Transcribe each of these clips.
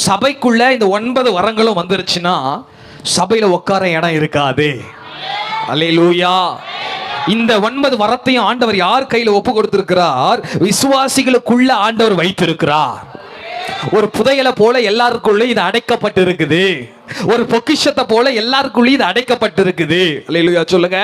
சபைக்குள்ள இந்த 9 வரங்களும் வந்துருச்சுன்னா சபையில உட்கார இடம் இருக்காது. அல்லேலூயா. இந்த 9 வரத்தையும் ஆண்டவர் யார் கையில ஒப்பு கொடுத்திருக்கிறார்? விசுவாசிகளுக்குள்ள ஆண்டவர் வைத்திருக்கிறார். ஒரு புதையலை போல எல்லாருக்குள்ள இது அடைக்கப்பட்டு இருக்குது. ஒரு பொக்கிஷத்தை போல எல்லாருக்குள்ள இது அடைக்கப்பட்டு இருக்குது. அல்லேலூயா சொல்லுங்க.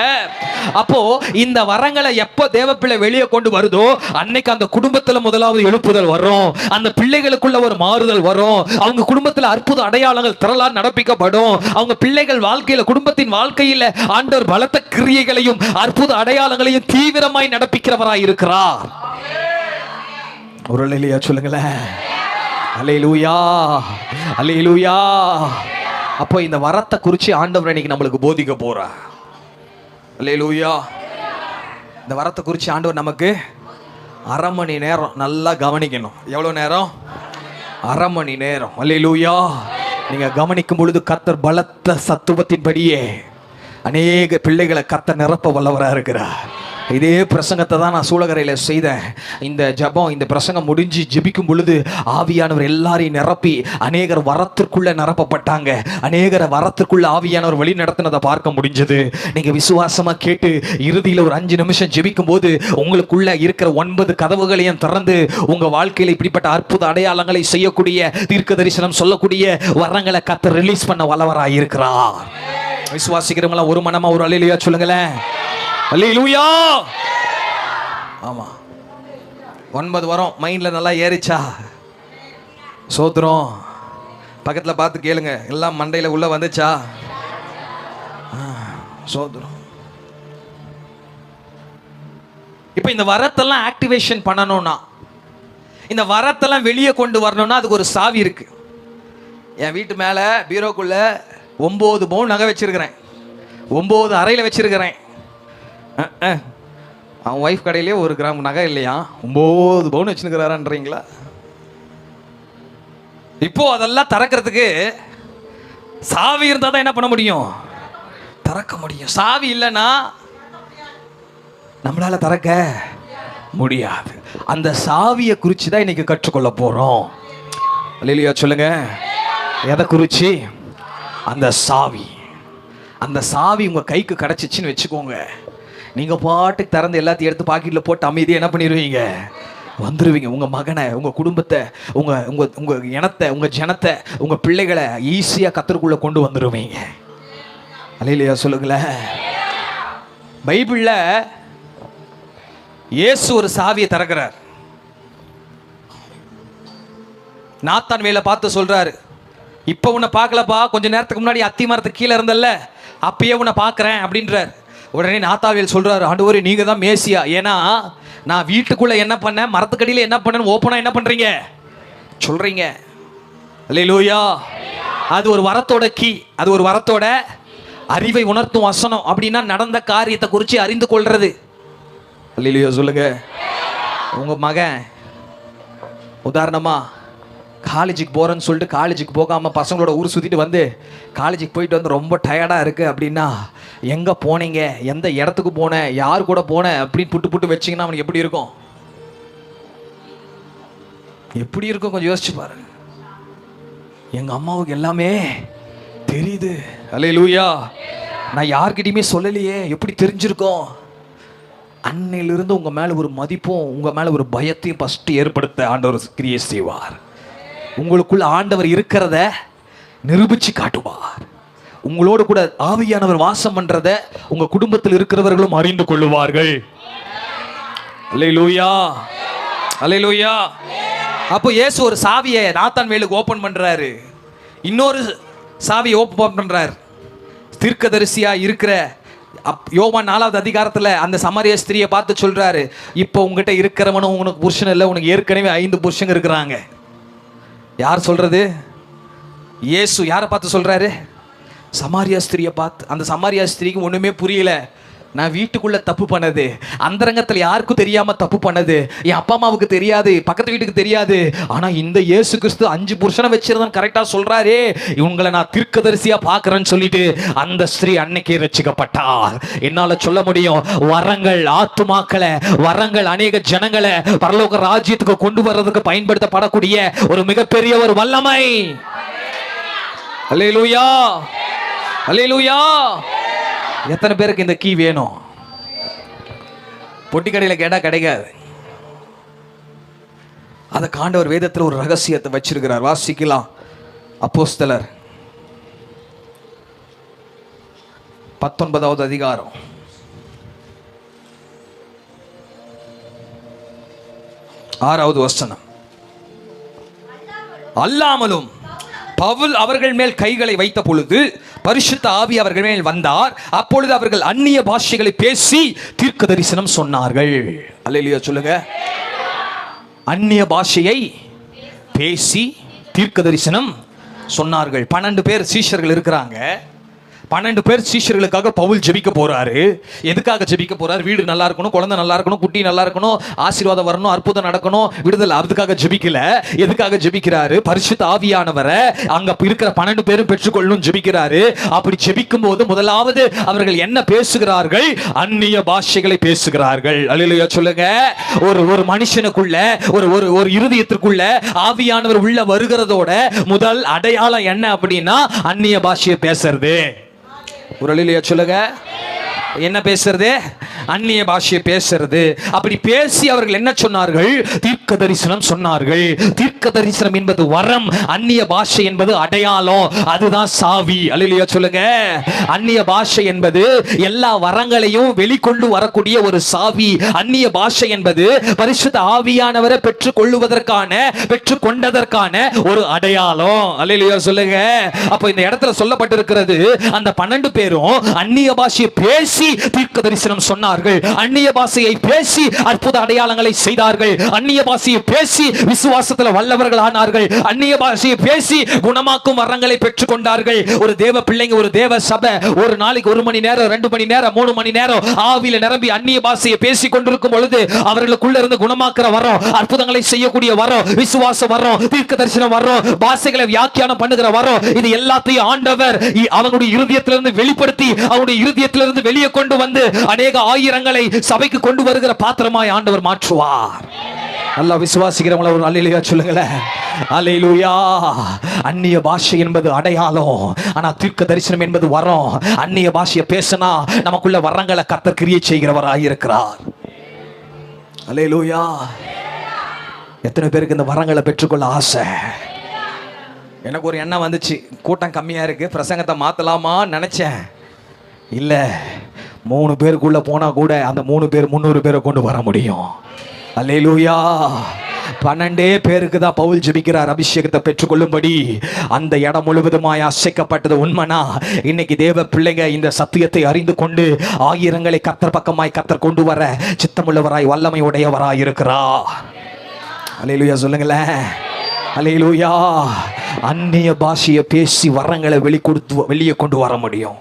அப்போ இந்த வரங்களை எப்போ தேவப்பிள்ளை வெளியே கொண்டு வருதோ அன்னைக்கு அந்த குடும்பத்துல முதலாவது எழுப்புதல் வரும். அந்த பிள்ளைகளுக்குள்ள ஒரு மாறுதல் வரும். அவங்க குடும்பத்துல அற்புத அடையாளங்கள் திரளா நடப்பிக்கப்படும். அவங்க பிள்ளைகள் வாழ்க்கையில, குடும்பத்தின் வாழ்க்கையில ஆண்டவர் பலத்த கிரியைகளையும் அற்புத அடையாளங்களையும் தீவிரமாய் நடப்பிக்கிறவராய் இருக்கிறார். ஒரு அல்லேலூயா சொல்லுங்களேன். அல்லேலூயா, அல்லேலூயா. அப்போ இந்த வரத்தை குறித்து ஆண்டவர் இன்னைக்கு நம்மளுக்கு போதிக்க போறார். அல்லேலூயா. இந்த வரத்தை குறித்து ஆண்டவர் நமக்கு 1/2 மணி நேரம் நல்லா கவனிக்கணும். எவ்வளோ நேரம்? 1/2 மணி நேரம். அல்லேலூயா. நீங்க கவனிக்கும் பொழுது கர்த்தர் பலத்த சத்துவத்தின்படியே அநேக பிள்ளைகளை கர்த்தர் நிரப்ப வல்லவராக இருக்கிறார். இதே பிரசங்கத்தை தான் நான் சூளகரையில் செய்தேன். இந்த ஜபம், இந்த பிரசங்கம் முடிஞ்சு ஜெபிக்கும் பொழுது ஆவியானவர் எல்லாரையும் நிரப்பி அநேகர் வரத்திற்குள்ள நிரப்பப்பட்டாங்க. அநேகரை வரத்திற்குள்ள ஆவியானவர் வழி நடத்தினதை பார்க்க முடிஞ்சது. நீங்க விசுவாசமா கேட்டு இறுதியில் ஒரு 5 நிமிஷம் ஜெபிக்கும் போது உங்களுக்குள்ள இருக்கிற 9 கதவுகளையும் திறந்து உங்க வாழ்க்கையில் இப்படிப்பட்ட அற்புத அடையாளங்களை செய்யக்கூடிய, தீர்க்க தரிசனம் சொல்லக்கூடிய வரங்களை கர்த்தர் ரிலீஸ் பண்ண வல்லவராய் இருக்கிறார். விசுவாசிக்கிறவங்களா ஒரு மனமா ஒரு அல்லேலூயா சொல்லுங்களேன். அல்லேலூயா. ஆமா, 9 வரும் மைண்ட்ல நல்லா ஏறிச்சா? சோத்திரம். பக்கத்துல பார்த்து கேளுங்க, எல்லாம் மண்டையில உள்ள வந்துச்சா? சோத்திரம். இப்ப இந்த வரத்தெல்லாம் ஆக்டிவேஷன் பண்ணணும்னா, இந்த வரத்தெல்லாம் வெளியே கொண்டு வரணும்னா அதுக்கு ஒரு சாவி இருக்கு. என் வீட்டு மேல பீரோக்குள்ள 9 பவுன் நகை வச்சிருக்கிறேன். 9 அறையில் வச்சிருக்கிறேன். அவன் ஒய்ஃப் கடையிலே 1 கிராம் நகை இல்லையா, 9 பவுன் வச்சுருக்கிறாரான்றீங்களா? இப்போ அதெல்லாம் திறக்கிறதுக்கு சாவி இருந்தால் தான் என்ன பண்ண முடியும்? திறக்க முடியும். சாவி இல்லைன்னா நம்மளால திறக்க முடியாது. அந்த சாவியை குறித்து தான் இன்னைக்கு கற்றுக்கொள்ள போறோம். அல்லேலூயா சொல்லுங்க. எதை குறித்து? அந்த சாவி. அந்த சாவி உங்க கைக்கு கிடைச்சிச்சுன்னு வச்சுக்கோங்க, நீங்க பாட்டுக்கு திறந்து எல்லாத்தையும் எடுத்து பாக்கெட்ல போட்டு அமைதியாக என்ன பண்ணிடுவீங்க? வந்துடுவீங்க. உங்க மகனை, உங்க குடும்பத்தை, உங்க உங்க உங்க இனத்தை, உங்க ஜனத்தை, உங்க பிள்ளைகளை ஈஸியா கர்த்தருக்குள்ள கொண்டு வந்துடுவீங்க. அல்லேலூயா சொல்லுங்களேன். பைபிள்ல இயேசு ஒரு சாவியை திறக்கிறார். நாத்தான் வேலை பார்த்து சொல்றாரு, இப்போ உன்னை பார்க்கலப்பா, கொஞ்ச நேரத்துக்கு முன்னாடி அத்தி மரத்துக்கு கீழே இருந்தல்ல, அப்பயே உன்னை பார்க்குறேன் அப்படின்றார். உடனே நாத்தாவேல் சொல்றாரு, ஆண்டவரே நீங்க தான் மேசியா. ஏன்னா நான் வீட்டுக்குள்ள என்ன பண்ணேன், மரத்துக்கடியில் என்ன பண்ணேன்னு ஓப்பனா என்ன பண்றீங்க சொல்றீங்க. அல்லேலூயா. அது ஒரு வரத்தோட கீ, அது ஒரு வரத்தோட அறிவை உணர்த்தும் வசனம். அப்படின்னா நடந்த காரியத்தை குறித்து அறிந்து கொள்றது. அல்லேலூயா சொல்லுங்க. உங்க மகன் உதாரணமா காலேஜுக்கு போகிறேன்னு சொல்லிட்டு காலேஜுக்கு போகாமல் பசங்களோட ஊர் சுற்றிட்டு வந்து காலேஜுக்கு போயிட்டு வந்து ரொம்ப டயர்டாக இருக்குது அப்படின்னா, எங்கே போனீங்க, எந்த இடத்துக்கு போனேன், யார் கூட போனேன் அப்படின்னு புட்டு வச்சிங்கன்னா அவனுக்கு எப்படி இருக்கும்? எப்படி இருக்கும் கொஞ்சம் யோசிச்சு பாருங்க. எங்கள் அம்மாவுக்கு எல்லாமே தெரியுது. அல்லேலூயா. நான் யார்கிட்டையுமே சொல்லலையே, எப்படி தெரிஞ்சிருக்கோம்? அன்னையிலிருந்து உங்கள் மேலே ஒரு மதிப்பும் உங்கள் மேலே ஒரு பயத்தையும் ஃபஸ்ட்டு ஏற்படுத்த ஆண்டவர் கிரியை செய்வார். உங்களுக்குள்ள ஆண்டவர் இருக்கிறத நிரூபிச்சு காட்டுவார். உங்களோடு கூட ஆவியானவர் வாசம் பண்றத உங்க குடும்பத்தில் இருக்கிறவர்களும் அறிந்து கொள்ளுவார்கள். அல்லேலூயா, அல்லேலூயா. அப்போ இயேசு ஒரு சாவியை நாத்தான் வேலுக்கு ஓபன் பண்றாரு, இன்னொரு சாவியை ஓபன் பண்றாரு. தீர்க்கதரிசியா இருக்கிற யோவான் 4வது அதிகாரத்தில் அந்த சமாரிய ஸ்திரியை பார்த்து சொல்றாரு, இப்போ உங்ககிட்ட இருக்கிறவனும் உனக்கு புருஷன் இல்லை, உனக்கு ஏற்கனவே 5 புருஷங்க இருக்கிறாங்க. யார் சொல்றது? இயேசு யாரை பார்த்து சொல்றாரு? சமாரியா ஸ்திரியை பார்த்து. அந்த சமாரியா ஸ்திரிக்கு ஒண்ணுமே புரியல. நான் வீட்டுக்குள்ள தப்பு பண்ணது, அந்தரங்கத்தில் யாருக்கும் தெரியாம தப்பு பண்ணது, என் அப்பா அம்மாவுக்கு தெரியாது, பக்கத்து வீட்டுக்கு தெரியாது. ஆனா இந்த இயேசு கிறிஸ்து 5 புருஷனை வச்சிருந்தான் கரெக்டா சொல்றாரே, இவங்களை நான் தீர்க்கதரிசியா பாக்குறேன்னு சொல்லிட்டு அந்த ஸ்திரீ அன்னைக்கே ரட்சிக்கப்பட்டார். என்னால சொல்ல முடியும், வரங்கள் ஆத்துமாக்களை, வரங்கள் அநேக ஜனங்களை பரலோக ராஜ்யத்துக்கு கொண்டு வர்றதுக்கு பயன்படுத்தப்படக்கூடிய ஒரு மிகப்பெரிய ஒரு வல்லமை. அல்லேலூயா, அல்லேலூயா. எத்தனை பேருக்கு இந்த கீ வேணும்? பொட்டி கடையில் கேட்டா கிடைக்காது. அதை ஆண்டவர் வேதத்தில் ஒரு ரகசியத்தை வச்சிருக்கிறார். வாசிக்கலாம். அப்போஸ்தலர் 19வது அதிகாரம் 6வது வசனம். அல்லாமலும் பவுல் அவர்கள் மேல் கைகளை வைத்த பொழுது பரிசுத்த ஆவி அவர்கள் மேல் வந்தார். அப்பொழுது அவர்கள் அந்நிய பாஷைகளை பேசி தீர்க்க தரிசனம் சொன்னார்கள். அல்லேலூயா சொல்லுங்க. அந்நிய பாஷையை பேசி தீர்க்க தரிசனம் சொன்னார்கள். 12 பேர் சீஷர்கள் இருக்கிறாங்க. 12 பேர் சீஷர்களுக்காக பவுல் ஜெபிக்க போறாரு. எதுக்காக ஜெபிக்க போறாரு? வீடு நல்லா இருக்கணும், குழந்தை நல்லா இருக்கணும், குட்டி நல்லா இருக்கணும், ஆசீர்வாதம் வரணும், அற்புதம் நடக்கணும், விடுதலை. அதுக்காக ஜெபிக்கல. எதுக்காக ஜெபிக்கிறாரு? பரிசுத்த ஆவியானவரை அங்க இருக்கிற 12 பேரும் பெற்றுக்கொள்ளணும் ஜெபிக்கிறாரு. அப்படி ஜெபிக்கும் போது முதலாவது அவர்கள் என்ன பேசுகிறார்கள்? அந்நிய பாஷைகளை பேசுகிறார்கள். அல்லேலூயா சொல்லுங்க. ஒரு மனுஷனுக்குள்ள, ஒரு இருதயத்திற்குள்ள ஆவியானவர் உள்ள வருகிறதோட முதல் அடையாளம் என்ன அப்படின்னா அந்நிய பாஷையை பேசுறது. ஒரு அல்லேலூயா சொல்லுங்க. என்ன பேசுறது? அந்நிய பாஷையை பேசுறது. அப்படி பேசி அவர்கள் என்ன சொன்னார்கள்? தீர்க்க தரிசனம் சொன்னார்கள். தீர்க்க தரிசனம் என்பது வரம், அந்நிய பாஷை என்பது அடையாளம். அதுதான் சாவி. அல்லேலூயா சொல்லுங்க. அந்நிய பாஷை என்பது எல்லா வரங்களையும் வெளிக்கொண்டு வரக்கூடிய ஒரு சாவி. அந்நிய பாஷை என்பது பரிசுத்த ஆவியானவரை பெற்றுக்கொண்டதற்கான ஒரு அடையாளம். அல்லேலூயா சொல்லுங்க. அப்ப இந்த இடத்துல சொல்லப்பட்டிருக்கிறது, அந்த 12 பேரும் அந்நிய பாஷையை பேசி தீர்க்க தரிசனம் சொன்னார்கள். அந்நிய பாஷையை பேசி அற்புத அடையாளங்களை செய்தார்கள். அந்நிய பாஷையை பேசி விசுவாசத்தில் வல்லவர்கள் ஆனார்கள். அந்நிய பாஷையை பேசி குணமாக்கும் வரங்களை பெற்றுக் கொண்டார்கள். ஒரு தேவ பிள்ளைங்க, ஒரு தேவ சபை ஒரு நாளைக்கு 1 மணி நேரம், 2 மணி நேரம், 3 மணி நேரம் ஆவியில நிரம்பி அந்நிய பாஷையை பேசி கொண்டிருக்கும் பொழுது அவர்களுக்குள்ள இருந்து குணமாக்குற வரம், அற்புதங்களை செய்யக்கூடிய வரம், விசுவாச வரம், தீர்க்க தரிசனம் வரம், பாஷைகளை வியாக்கியானம் பண்ணுகிற வரம், இது எல்லாத்தையும் ஆண்டவர் அவங்களுடைய இருதயத்திலிருந்து வெளிப்படுத்தி அவங்களுடைய இருதயத்திலிருந்து வெளியே கொண்டு வந்து அநேக ஆயிரங்களை சபைக்கு கொண்டு வருகிற பாத்திரமாய் ஆண்டவர் மாற்றுவார். நல்லா விசுவாசிக்கிறவங்கள ஒரு அல்லேலூயா சொல்லுங்களேன். அல்லேலூயா. அந்நிய பாஷை என்பது அடையாளம், ஆனா தீர்க்க தரிசனம் என்பது வரம். அந்நிய பாஷையை பேசினா நமக்குள்ள வரங்களை கர்த்தர் கிரியை செய்கிறவராய் இருக்கிறார். அல்லேலூயா. எத்தனை பேருக்கு இந்த வரங்களை பெற்றுக்கொள்ள ஆசை? எனக்கு ஒரு எண்ணம் வந்துச்சு, கூட்டம் கம்மியா இருக்கு, பிரசங்கத்தை மாத்தலாமா நினைச்சேன். இல்ல, 3 பேருக்குள்ள போனா கூட அந்த 3 பேர் 300 பேரை கொண்டு வர முடியும். அல்லேலூயா. 12 பேருக்கு தான் பவுல் ஜெபிக்கிறார் அபிஷேகத்தை பெற்றுக்கொள்ளும்படி. அந்த இடம் முழுவதுமாய் அசைக்கப்பட்டது உண்மைனா இன்னைக்கு தேவ பிள்ளைங்க இந்த சத்தியத்தை அறிந்து கொண்டு ஆயிரங்களை கர்த்தர் பக்கமாய் கர்த்தர் கொண்டு வர சித்தமுள்ளவராய் வல்லமை உடையவராய் இருக்கிறார். அல்லேலூயா சொல்லுங்களேன். அல்லேலூயா. அந்நிய பாஷையை பேசி வரங்களை வெளியே கொண்டு வர முடியும்.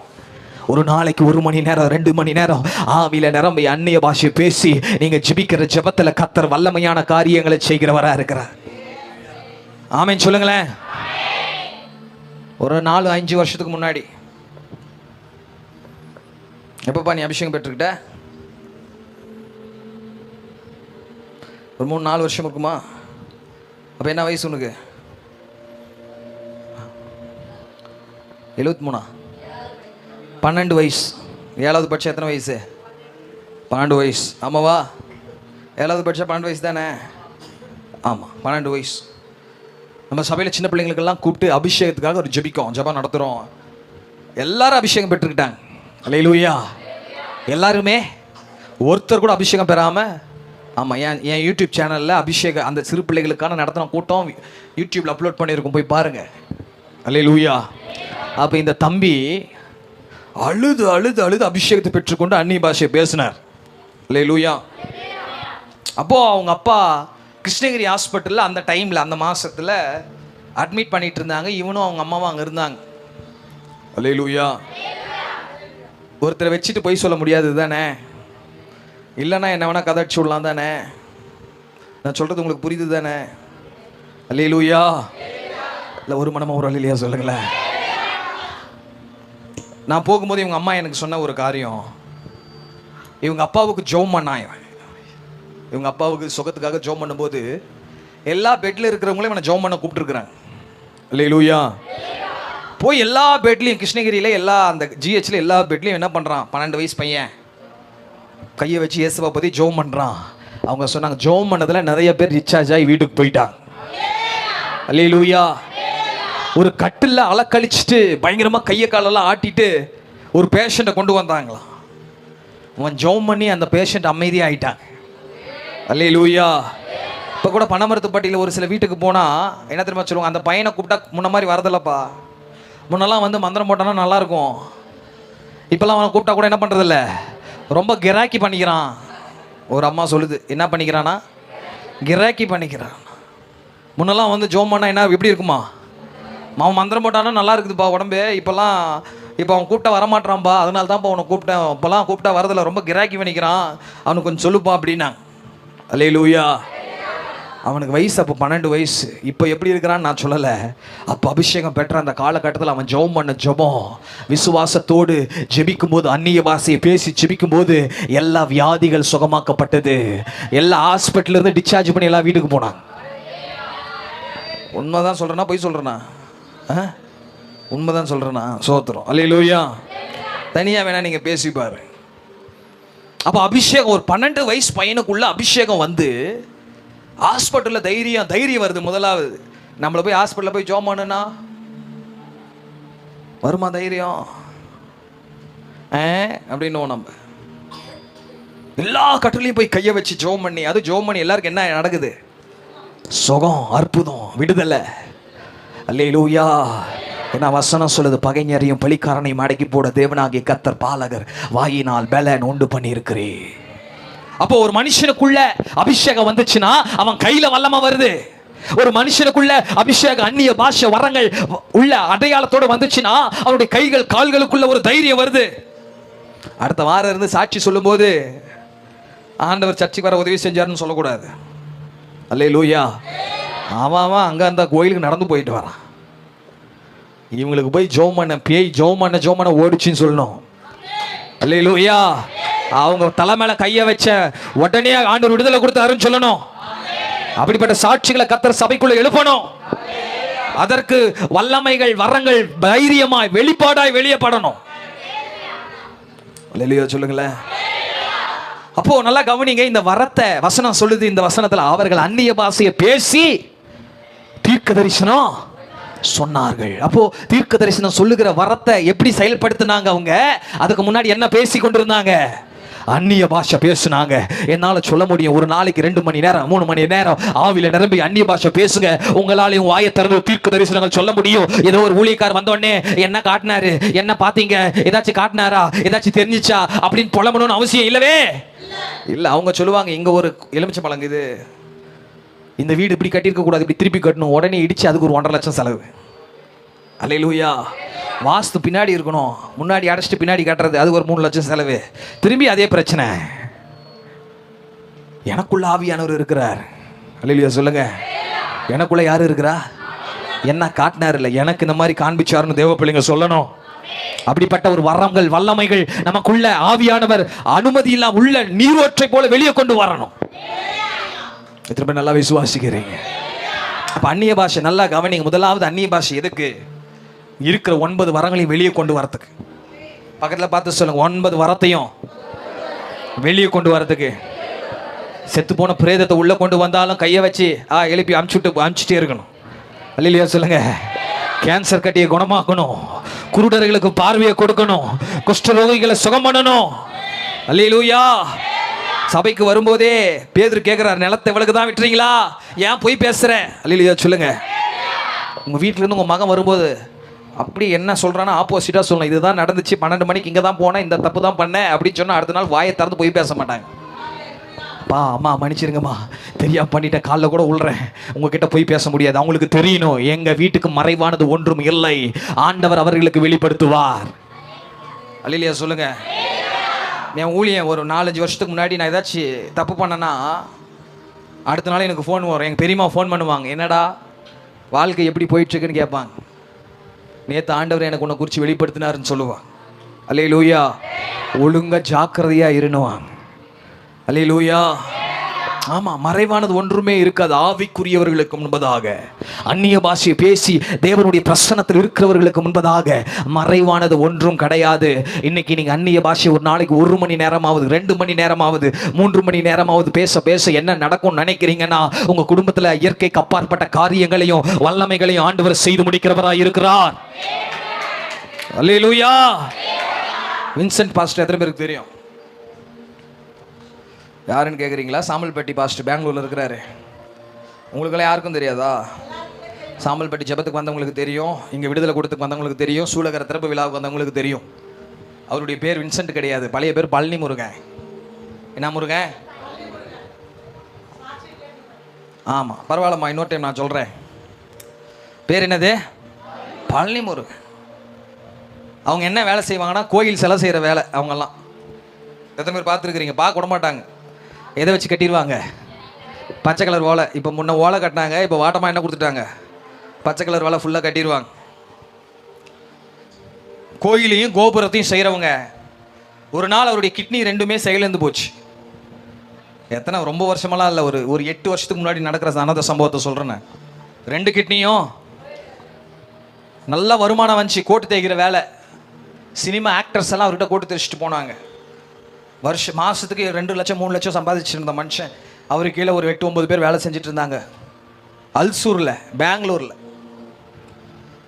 ஒரு நாளைக்கு 1 மணி நேரம், 2 மணி நேரம் ஆவியில நிரம்பி அந்நிய பாஷையை பேசி நீங்க ஜெபிக்கிற ஜெபத்துல கர்த்தர் வல்லமையான காரியங்களை செய்கிறவரா இருக்கிறார். ஆமென் சொல்லுங்களேன். ஒரு 4-5 வருஷத்துக்கு முன்னாடி, எப்பப்பா நீ அபிஷேகம் பெற்றுக்கிட்ட? ஒரு 3-4 வருஷம் இருக்குமா? அப்ப என்ன வயசு உனக்கு? 73. 12 வயசு. 7வது பட்சம் எத்தனை வயசு? 12 வயசு. ஆமாவா? 7வது பட்சம் 12 வயசு தானே? ஆமாம், 12 வயசு. நம்ம சபையில் சின்ன பிள்ளைங்களுக்கெல்லாம் கூப்பிட்டு அபிஷேகத்துக்காக ஒரு ஜெபம் நடத்துகிறோம். எல்லாரும் அபிஷேகம் பெற்றுக்கிட்டாங்க. அல்லேலூயா. எல்லாருமே, ஒருத்தர் கூட அபிஷேகம் பெறாமல். ஆமாம், என் யூடியூப் சேனலில் அபிஷேகம் அந்த சிறு பிள்ளைகளுக்கான நடத்தின கூட்டம் யூடியூப்பில் அப்லோட் பண்ணியிருக்கோம், போய் பாருங்கள். அல்லேலூயா. அப்போ இந்த தம்பி அழுது அழுது அழுது அபிஷேகத்தை பெற்றுக்கொண்டு அந்நிய பாஷையை பேசினார். அல்லேலூயா. அப்போது அவங்க அப்பா கிருஷ்ணகிரி ஹாஸ்பிட்டலில் அந்த டைமில், அந்த மாதத்தில் அட்மிட் பண்ணிட்டு இருந்தாங்க. இவனும் அவங்க அம்மாவும் அங்கே இருந்தாங்க. அல்லேலூயா. ஒருத்தரை வச்சுட்டு பொய் சொல்ல முடியாது தானே, இல்லைன்னா என்ன வேணா கதை அடிச்சு விடலாம் தானே. நான் சொல்றது உங்களுக்கு புரியுது தானே? அல்லேலூயா. இல்லை ஒரு மனமா ஒரு அல்லேலூயா சொல்லுங்களேன். நான் போகும்போது இவங்க அம்மா எனக்கு சொன்ன ஒரு காரியம், இவங்க அப்பாவுக்கு ஜெபம் பண்ணாங்க. இவங்க அப்பாவுக்கு சுகத்துக்காக ஜெபம் பண்ணும்போது எல்லா பெட்டில் இருக்கிறவங்களையும் இவனை ஜெபம் பண்ண கூப்பிட்டுருக்குறாங்க. அல்லேலூயா. போய் எல்லா பெட்லையும், கிருஷ்ணகிரியில் எல்லா அந்த ஜிஹெச்சில் எல்லா பெட்லையும் என்ன பண்ணுறான், 12 வயசு பையன் கையை வச்சு இயேசுவை பற்றி ஜெபம் பண்ணுறான். அவங்க சொன்னாங்க ஜெபம் பண்ணதில் நிறைய பேர் ரிச்சார்ஜ் ஆகி வீட்டுக்கு போயிட்டாங்க. அல்லேலூயா. ஒரு கட்டில் அலக்கழிச்சிட்டு பயங்கரமாக கையை காலெல்லாம் ஆட்டிட்டு ஒரு பேஷண்ட்டை கொண்டு வந்தாங்களாம். அவன் ஜெபம் பண்ணி அந்த பேஷண்ட் அமைதியாக ஆயிட்டான். அல்லேலூயா. இப்போ கூட பனமரத்துப்பட்டியில் ஒரு சில வீட்டுக்கு போனால் என்ன தெரியுமா சொல்லுவாங்க, அந்த பையனை கூப்பிட்டா முன்ன மாதிரி வரதில்லப்பா, முன்னெல்லாம் வந்து மந்திரம் போட்டானா நல்லாயிருக்கும், இப்போல்லாம் அவனை கூப்பிட்டா கூட என்ன பண்ணுறதில்ல, ரொம்ப கிராக்கி பண்ணிக்கிறான். ஒரு அம்மா சொல்லுது, என்ன பண்ணிக்கிறானா, கிராக்கி பண்ணிக்கிறான். முன்னெல்லாம் வந்து ஜோம் பண்ணால் என்ன எப்படி இருக்குமா, அவன் மந்திரம் போட்டானா நல்லா இருக்குதுப்பா உடம்பு, இப்போ அவன் கூப்பிட்டா வரமாட்டான்ப்பா, அதனால தான்ப்பா அவனை கூப்பிட்டேன், இப்போல்லாம் கூப்பிட்டா வரதில்லை, ரொம்ப கிராக்கி பண்ணிக்கிறான், அவனுக்கு கொஞ்சம் சொல்லுப்பா அப்படின்னா. அல்லேலூயா. அவனுக்கு வயசு அப்போ 12 வயசு. இப்போ எப்படி இருக்கிறான்னு நான் சொல்லலை, அப்போ அபிஷேகம் பெற்ற அந்த காலகட்டத்தில் அவன் ஜெபம் பண்ண ஜெபம், விசுவாசத்தோடு ஜெபிக்கும் போது, அந்நிய பாஷையை பேசி ஜெபிக்கும் போது எல்லா வியாதிகள் சுகமாக்கப்பட்டது. எல்லா ஹாஸ்பிட்டல்லேருந்து டிஸ்சார்ஜ் பண்ணி எல்லாம் வீட்டுக்கு போனாங்க. உண்மைதான் சொல்கிறேன்னா பொய் சொல்கிறேன்னா? உண்மைதான் சொல்கிறேன்னா? சோத்திரம். அல்லேலூயா. தனியாக வேணா நீங்கள் பேசிப்பாரு. அப்போ அபிஷேகம் ஒரு 12 வயசு பையனுக்குள்ள அபிஷேகம் வந்து ஹாஸ்பிட்டலில் தைரியம் வருது. முதலாவது நம்மளை போய் ஹாஸ்பிட்டலில் போய் ஜெபம் பண்ணுனா வருமா தைரியம்? அப்படின்னு நம்ம எல்லா கட்டிலையும் போய் கையை வச்சு ஜெபம் பண்ணி, அது ஜெபம் பண்ணி எல்லாருக்கும் என்ன நடக்குது, சுகம், அற்புதம், விடுதலை. அல்லேலூயா. என்ன வசனம் சொல்லுது, பகைஞரையும் பலிக்காரனையும் அடக்கி போட தேவனாகிய கர்த்தர் பாலகர் வாயினால் பலன் உண்டு பண்ணி இருக்கிறேன். அப்போ ஒரு மனுஷனுக்குள்ள அபிஷேகம் வந்துச்சுன்னா அவன் கையில வல்லமை வருது. ஒரு மனுஷனுக்குள்ள அபிஷேகம், அந்நிய பாஷை வரங்கள் உள்ள அடையாளத்தோட வந்துச்சுன்னா அவனுடைய கைகள் கால்களுக்குள்ள ஒரு தைரியம் வருது. அடுத்த வாரம் இருந்து சாட்சி சொல்லும் போது ஆண்டவர் சர்ச்சைக்கு வர உதவி செஞ்சாருன்னு சொல்லக்கூடாது. அல்லேலூயா. அவன் அங்க அந்த கோயிலுக்கு நடந்து போயிட்டு வரான். இவங்களுக்கு போய் ஜெபம் பண்ண பேய் ஜெபம் பண்ண ஓடிச்சுன்னு சொல்லணும். அல்லேலூயா. அவங்க தலை மேல கையை வச்ச உடனே ஆண்டவர் விடுதலை கொடுத்தாருன்னு சொல்லணும். அப்படிப்பட்ட சாட்சிகளை கர்த்தர் சபைக்குள்ள எழுப்பணும். அதற்கு வல்லமைகள், வரங்கள் தைரியமாய் வெளிப்பாடாய் வெளியப்படணும். அல்லேலூயா சொல்லுங்களேன். அப்போ நல்லா கவனிங்க, இந்த வரத்தை வசனம் சொல்லுது. இந்த வசனத்துல அவர்கள் அந்நிய பாஷையை பேசி தீர்க்க தரிசனம் சொன்னார்கள். அப்போ தீர்க்க தரிசனம் சொல்லுகிற வரத்தை எப்படி செயல்படுத்தினாங்க அவங்க? அதுக்கு முன்னாடி என்ன பேசி கொண்டிருந்தாங்க? அந்நிய பாஷை பேசுனாங்க. என்னால சொல்ல முடியும், ஒரு நாளைக்கு 2 மணி நேரம் 3 மணி நேரம் ஆவில நிரம்பி அந்நிய பாஷை பேசுங்க. உங்களாலையும் வாயை திறந்து தீர்க்க தரிசனங்கள் சொல்ல முடியும். ஏதோ ஒரு ஊழியக்கார் வந்தோடனே என்ன காட்டினாரு, என்ன பாத்தீங்க, ஏதாச்சும் காட்டினாரா, ஏதாச்சும் தெரிஞ்சிச்சா அப்படின்னு புலம்பணும்னு அவசியம் இல்லவே இல்லை. அவங்க சொல்லுவாங்க, இங்க ஒரு எலுமிச்சை பழங்குது, இந்த வீடு இப்படி கட்டியிருக்க கூடாது, இப்படி திருப்பி கட்டணும், உடனே இடிச்சு அதுக்கு ஒரு 1.5 லட்சம் செலவு. அல்லேலூயா. வாஸ்து பின்னாடி இருக்கணும், முன்னாடி அடைச்சிட்டு பின்னாடி கட்டுறது, அதுக்கு ஒரு 3 லட்சம் செலவு. திரும்பி அதே பிரச்சனை. எனக்குள்ள ஆவியானவர் இருக்கிறார். அல்லேலூயா சொல்லுங்க. எனக்குள்ள யாரு இருக்கிறா? என்ன காட்டினார் இல்லை, எனக்கு இந்த மாதிரி காண்பிச்சாருன்னு தேவ பிள்ளைங்க சொல்லணும். அப்படிப்பட்ட ஒரு வரங்கள், வல்லமைகள் நமக்குள்ள ஆவியானவர் அனுமதி இல்லாம உள்ள நீரோற்றை போல வெளியே கொண்டு வரணும். எத்தனை பேர் நல்லா விசுவாசிக்கிறீங்க? அப்ப அந்நிய பாஷை நல்லா கவனிங்க. முதலாவது அந்நிய பாஷை எதுக்கு? இருக்கிற 9 வரங்களையும் வெளியே கொண்டு வரதுக்கு. பக்கத்தில் பார்த்து சொல்லுங்க, 9 வரத்தையும் வெளியே கொண்டு வரதுக்கு. செத்து போன பிரேதத்தை உள்ள கொண்டு வந்தாலும் கையை வச்சு எழுப்பி அமுச்சுட்டே இருக்கணும். அல்லேலூயா சொல்லுங்க. கேன்சர் கட்டியை குணமாக்கணும், குருடர்களுக்கு பார்வையை கொடுக்கணும், குஷ்டரோகிகளை சுகம் பண்ணணும். அல்லேலூயா. சபைக்கு வரும்போதே பேதுரு கேட்கிறார், நிலத்தை இவளுக்கு தான் விட்டுறீங்களா, ஏன் போய் பேசுற? அல்லேலூயா சொல்லுங்க. உங்க வீட்டுல இருந்து உங்க மகன் வரும்போது அப்படி என்ன சொல்றானா ஆப்போசிட்டா சொல்லணும். இதுதான் நடந்துச்சு, 12 மணிக்கு இங்க தான் போனேன், இந்த தப்பு தான் பண்ணேன் அப்படின்னு சொன்னா அடுத்த நாள் வாயை திறந்து போய் பேச மாட்டாங்க. பா அம்மா மன்னிச்சிருங்கம்மா, தெரியாம பண்ணிட்ட, காலில் கூட உள்றேன், உங்ககிட்ட போய் பேச முடியாது. அவங்களுக்கு தெரியணும், எங்க வீட்டுக்கு மறைவானது ஒன்றும் இல்லை, ஆண்டவர் அவர்களுக்கு வெளிப்படுத்துவார். அல்லேலூயா சொல்லுங்க. என் ஊழியன் ஒரு 4-5 வருஷத்துக்கு முன்னாடி நான் ஏதாச்சும் தப்பு பண்ணேன்னா அடுத்த நாள் எனக்கு ஃபோன் வரும். எங்கள் பெரியம்மா ஃபோன் பண்ணுவாங்க, என்னடா வாழ்க்கை எப்படி போயிட்டுருக்குன்னு கேட்பாங்க. நேற்று ஆண்டவர் எனக்கு உன்னை குறித்து வெளிப்படுத்தினாருன்னு சொல்லுவான். அல்லேலூயா. ஒழுங்கா ஜாக்கிரதையா இருணுவான். அல்லேலூயா. ஆமாம், மறைவானது ஒன்றுமே இருக்காது ஆவிக்குரியவர்களுக்கு முன்பதாக. அந்நிய பாஷையை பேசி தேவனுடைய பிரசன்னத்தில் இருக்கிறவர்களுக்கு முன்பதாக மறைவானது ஒன்றும் கிடையாது. இன்னைக்கு நீங்கள் அந்நிய பாஷை ஒரு நாளைக்கு 1 மணி நேரமாவது 2 மணி நேரமாவது 3 மணி நேரமாவது பேச பேச என்ன நடக்கும்னு நினைக்கிறீங்கன்னா, உங்கள் குடும்பத்தில் இயற்கைக்கு அப்பாற்பட்ட காரியங்களையும் வல்லமைகளையும் ஆண்டவர் செய்து முடிக்கிறவராக இருக்கிறார். அல்லேலூயா. வின்சென்ட் பாஸ்டர் எத்தனை பேருக்கு தெரியும்? யாருன்னு கேட்குறீங்களா? சாம்பல்பட்டி பாஸ்டர் பெங்களூரில் இருக்கிறாரு. உங்களுக்கெல்லாம் யாருக்கும் தெரியாதா? சாம்பல்பட்டி ஜெபத்துக்கு வந்தவங்களுக்கு தெரியும், இங்கே விடுதலை கூட்டத்துக்கு வந்தவங்களுக்கு தெரியும், சூளகர திறப்பு விழாவுக்கு வந்தவங்களுக்கு தெரியும். அவருடைய பேர் வின்சென்ட் கிடையாது, பழைய பேர் பழனி முருகன். என்ன முருகன்? ஆமாம், பரவாயில்லம்மா, இன்னொரு டைம் நான் சொல்கிறேன். பேர் என்னது? பழனி முருகன். அவங்க என்ன வேலை செய்வாங்கன்னா, கோயில் சிலை செய்கிற வேலை. அவங்கெல்லாம் எத்தனை பேர் பார்த்துருக்குறீங்க? பார்க்க விட மாட்டாங்க. எதை வச்சு கட்டிடுவாங்க? பச்சை கலர் ஓலை. இப்போ முன்ன ஓலை கட்டினாங்க, இப்போ வாட்டமாக என்ன கொடுத்துட்டாங்க? பச்சை கலர் ஓலை ஃபுல்லாக கட்டிடுவாங்க. கோயிலையும் கோபுரத்தையும் செய்கிறவங்க. ஒரு நாள் அவருடைய கிட்னி 2மே செயலேந்து போச்சு. எத்தனை, ரொம்ப வருஷமெல்லாம் இல்லை, ஒரு 8 வருஷத்துக்கு முன்னாடி நடக்கிற அனந்த சம்பவத்தை சொல்கிறேன். 2 கிட்னியும் நல்ல வருமானம் வந்துச்சு, கோட்டு தேய்க்கிற வேலை. சினிமா ஆக்டர்ஸ் எல்லாம் அவர்கிட்ட கோட்டு தேய்ச்சிட்டு போனாங்க. மாதத்துக்கு 2 லட்சம் 3 லட்சம் சம்பாதிச்சிருந்த மனுஷன். அவருக்கு கீழே ஒரு 8-9 பேர் வேலை செஞ்சுட்டு இருந்தாங்க. அல்சூரில், பெங்களூரில்.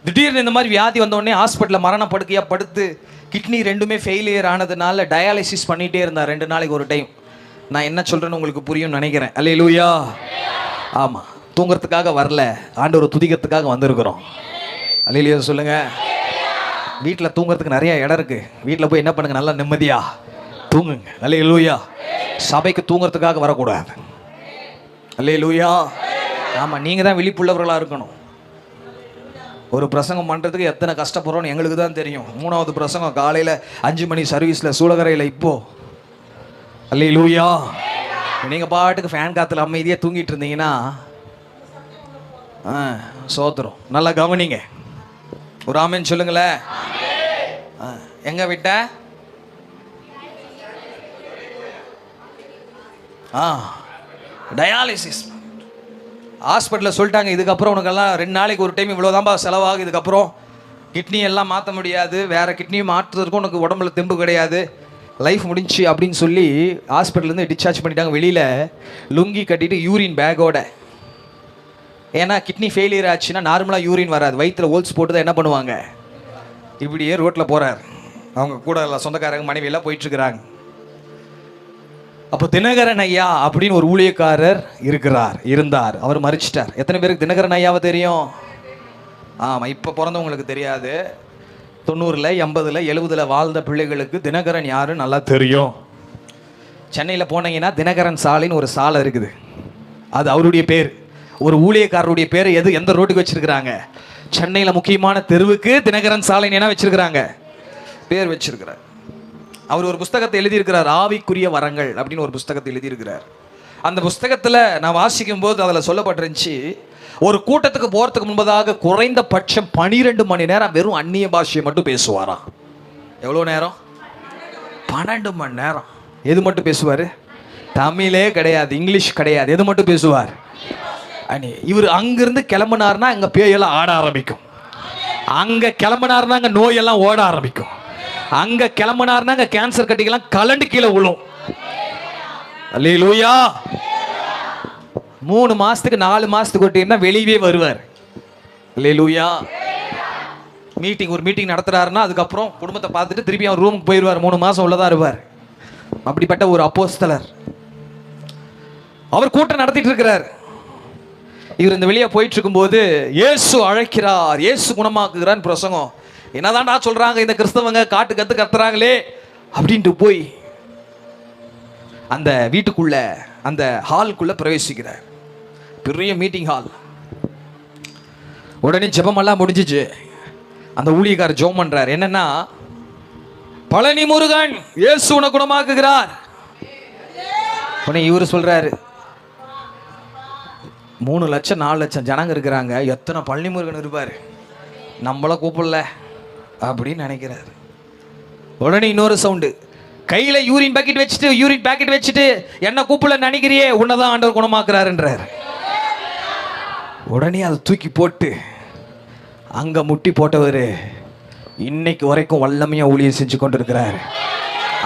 திடீர்னு இந்த மாதிரி வியாதி வந்தோடனே ஹாஸ்பிட்டலில் மரண படுக்கையாக படுத்து கிட்னி 2மே ஃபெயிலியர் ஆனதுனால டயாலிசிஸ் பண்ணிகிட்டே இருந்தார் 2 நாளைக்கு ஒரு டைம். நான் என்ன சொல்கிறேன்னு உங்களுக்கு புரியும்னு நினைக்கிறேன். அல்லேலூயா. ஆமாம், தூங்குறதுக்காக வரல, ஆண்டவர் துதிக்கிறதுக்காக வந்திருக்கிறோம். அல்லேலூயா சொல்லுங்கள். வீட்டில் தூங்குறதுக்கு நிறைய இடம் இருக்குது. வீட்டில் போய் என்ன பண்ணுங்க, நல்லா நிம்மதியாக தூங்குங்க. அல்லேலூயா. சபைக்கு தூங்குறதுக்காக வரக்கூடாது. அல்லேலூயா. ஆமாம், நீங்கள் தான் விழிப்புள்ளவர்களாக இருக்கணும். ஒரு பிரசங்கம் பண்ணுறதுக்கு எத்தனை கஷ்டப்படுறோன்னு எங்களுக்கு தான் தெரியும். 3வது பிரசங்கம் காலையில் 5 மணி சர்வீஸில் சூளகரையில். இப்போது அல்லேலூயா. நீங்கள் பாட்டுக்கு ஃபேன் காற்றுல அமைதியாக தூங்கிட்டு இருந்தீங்கன்னா சோத்துரும். நல்லா கவனிங்க. ஒரு ஆமென் சொல்லுங்களேன். எங்க விட்ட? டயாலிசிஸ் ஹாஸ்பிட்டலில் சொல்லிட்டாங்க, இதுக்கப்புறம் உனக்கெல்லாம் 2 நாளைக்கு ஒரு டைம் இவ்வளோதான்பா செலவாகும். இதுக்கப்புறம் கிட்னி எல்லாம் மாற்ற முடியாது, வேறு கிட்னியும் மாற்றுறதுக்கும் உனக்கு உடம்புல தெம்பு கிடையாது, லைஃப் முடிஞ்சு அப்படின்னு சொல்லி ஹாஸ்பிட்டல்லேருந்து டிஸ்சார்ஜ் பண்ணிட்டாங்க. வெளியில் லுங்கி கட்டிட்டு யூரின் பேக்கோட. ஏன்னா கிட்னி ஃபெயிலியர் ஆச்சுன்னா நார்மலாக யூரின் வராது, வயிற்றில் ஹோல்ஸ் போட்டு தான் என்ன பண்ணுவாங்க, இப்படியே ரோட்டில் போகிறார். அவங்க கூட சொந்தக்காரங்க மனைவியெல்லாம் போயிட்டுருக்குறாங்க. அப்போ தினகரன் ஐயா அப்படின்னு ஒரு ஊழியக்காரர் இருந்தார். அவர் மறிச்சிட்டார். எத்தனை பேருக்கு தினகரன் ஐயாவை தெரியும்? ஆமாம், இப்போ பிறந்தவங்களுக்கு தெரியாது. 90, 80, 70 வாழ்ந்த பிள்ளைகளுக்கு தினகரன் யாருன்னு நல்லா தெரியும். சென்னையில் போனீங்கன்னா தினகரன் சாலைன்னு ஒரு சாலை இருக்குது, அது அவருடைய பேர். ஒரு ஊழியக்காரருடைய பேர் எந்த ரோட்டுக்கு வச்சிருக்கிறாங்க? சென்னையில் முக்கியமான தெருவுக்கு தினகரன் சாலைன்னு என்ன வச்சிருக்கிறாங்க? பேர் வச்சிருக்கிறார். அவர் ஒரு புஸ்தகத்தை எழுதியிருக்கிறார், ஆவிக்குரிய வரங்கள் அப்படின்னு ஒரு புஸ்தகத்தை எழுதியிருக்கிறார். அந்த புஸ்தகத்தில் நான் வாசிக்கும் போது அதில் சொல்லப்பட்டிருந்துச்சு, ஒரு கூட்டத்துக்கு போகிறதுக்கு முன்பதாக குறைந்தபட்சம் 12 மணி நேரம் வெறும் அந்நிய பாஷையை மட்டும் பேசுவாராம். எவ்வளோ நேரம்? 12 மணி நேரம். எது மட்டும் பேசுவார்? தமிழே கிடையாது, இங்கிலீஷ் கிடையாது, எது மட்டும் பேசுவார்? இவர் அங்கிருந்து கிளம்பினார்னா அங்கே பேயெல்லாம் ஆட ஆரம்பிக்கும், அங்கே கிளம்பினார்னா அங்கே நோயெல்லாம் ஓட ஆரம்பிக்கும், அங்கே கிளம்பினார்னா அங்கே கேன்சர் கட்டிக்கலாம் கலண்டு கீழே விழும். அல்லேலூயா. 3 மாதத்துக்கு 4 மாதத்துக்கு ஒட்டினா வெளியவே வருவார். அல்லேலூயா. ஒரு மீட்டிங் நடத்துறாருன்னா அதுக்கப்புறம் குடும்பத்தை பார்த்துட்டு திருப்பி அவர் ரூமுக்கு போயிடுவார். 3 மாதம் உள்ளதாக இருப்பார். அப்படிப்பட்ட ஒரு அப்போஸ்தலர். அவர் கூட்டம் நடத்திட்டு இருக்கிறார். இவர் இந்த வெளியே போயிட்டு இருக்கும்போது இயேசு அழைக்கிறார், இயேசு குணமாக்குகிறான்னு பிரசங்கம். என்னதான்டா சொல்றாங்க இந்த கிறிஸ்தவங்க, காட்டு கத்து கத்துறாங்களே அப்படின்ட்டு போய் அந்த வீட்டுக்குள்ள, அந்த ஹாலுக்குள்ள பிரவேசிக்கிறார். பெரிய மீட்டிங் ஹால். உடனே ஜெபமெல்லாம் முடிஞ்சிச்சு. அந்த ஊழியக்காரர் ஜெபம் பண்றார். என்னன்னா, பழனி முருகன் இயேசு உன்னை குணமாக்குகிறார். உடனே இவரு சொல்றாரு, 3 லட்சம் 4 லட்சம் ஜனங்க இருக்கிறாங்க, எத்தனை பழனி முருகன் இருப்பாரு, நம்மள கூப்பிடல அப்படின்னு நினைக்கிறாரு. உடனே இன்னொரு சவுண்டு, கையில யூரின் பேக்கெட் வச்சுட்டு என்ன கூப்பிடல நினைக்கிறியே, உன்னதான் ஆண்டவர் குணமாக்குறாருன்றார். உடனே அதை தூக்கி போட்டு அங்க முட்டி போட்டவர் இன்னைக்கு வரைக்கும் வல்லமையா ஊழியம் செஞ்சு கொண்டு இருக்கிறார்.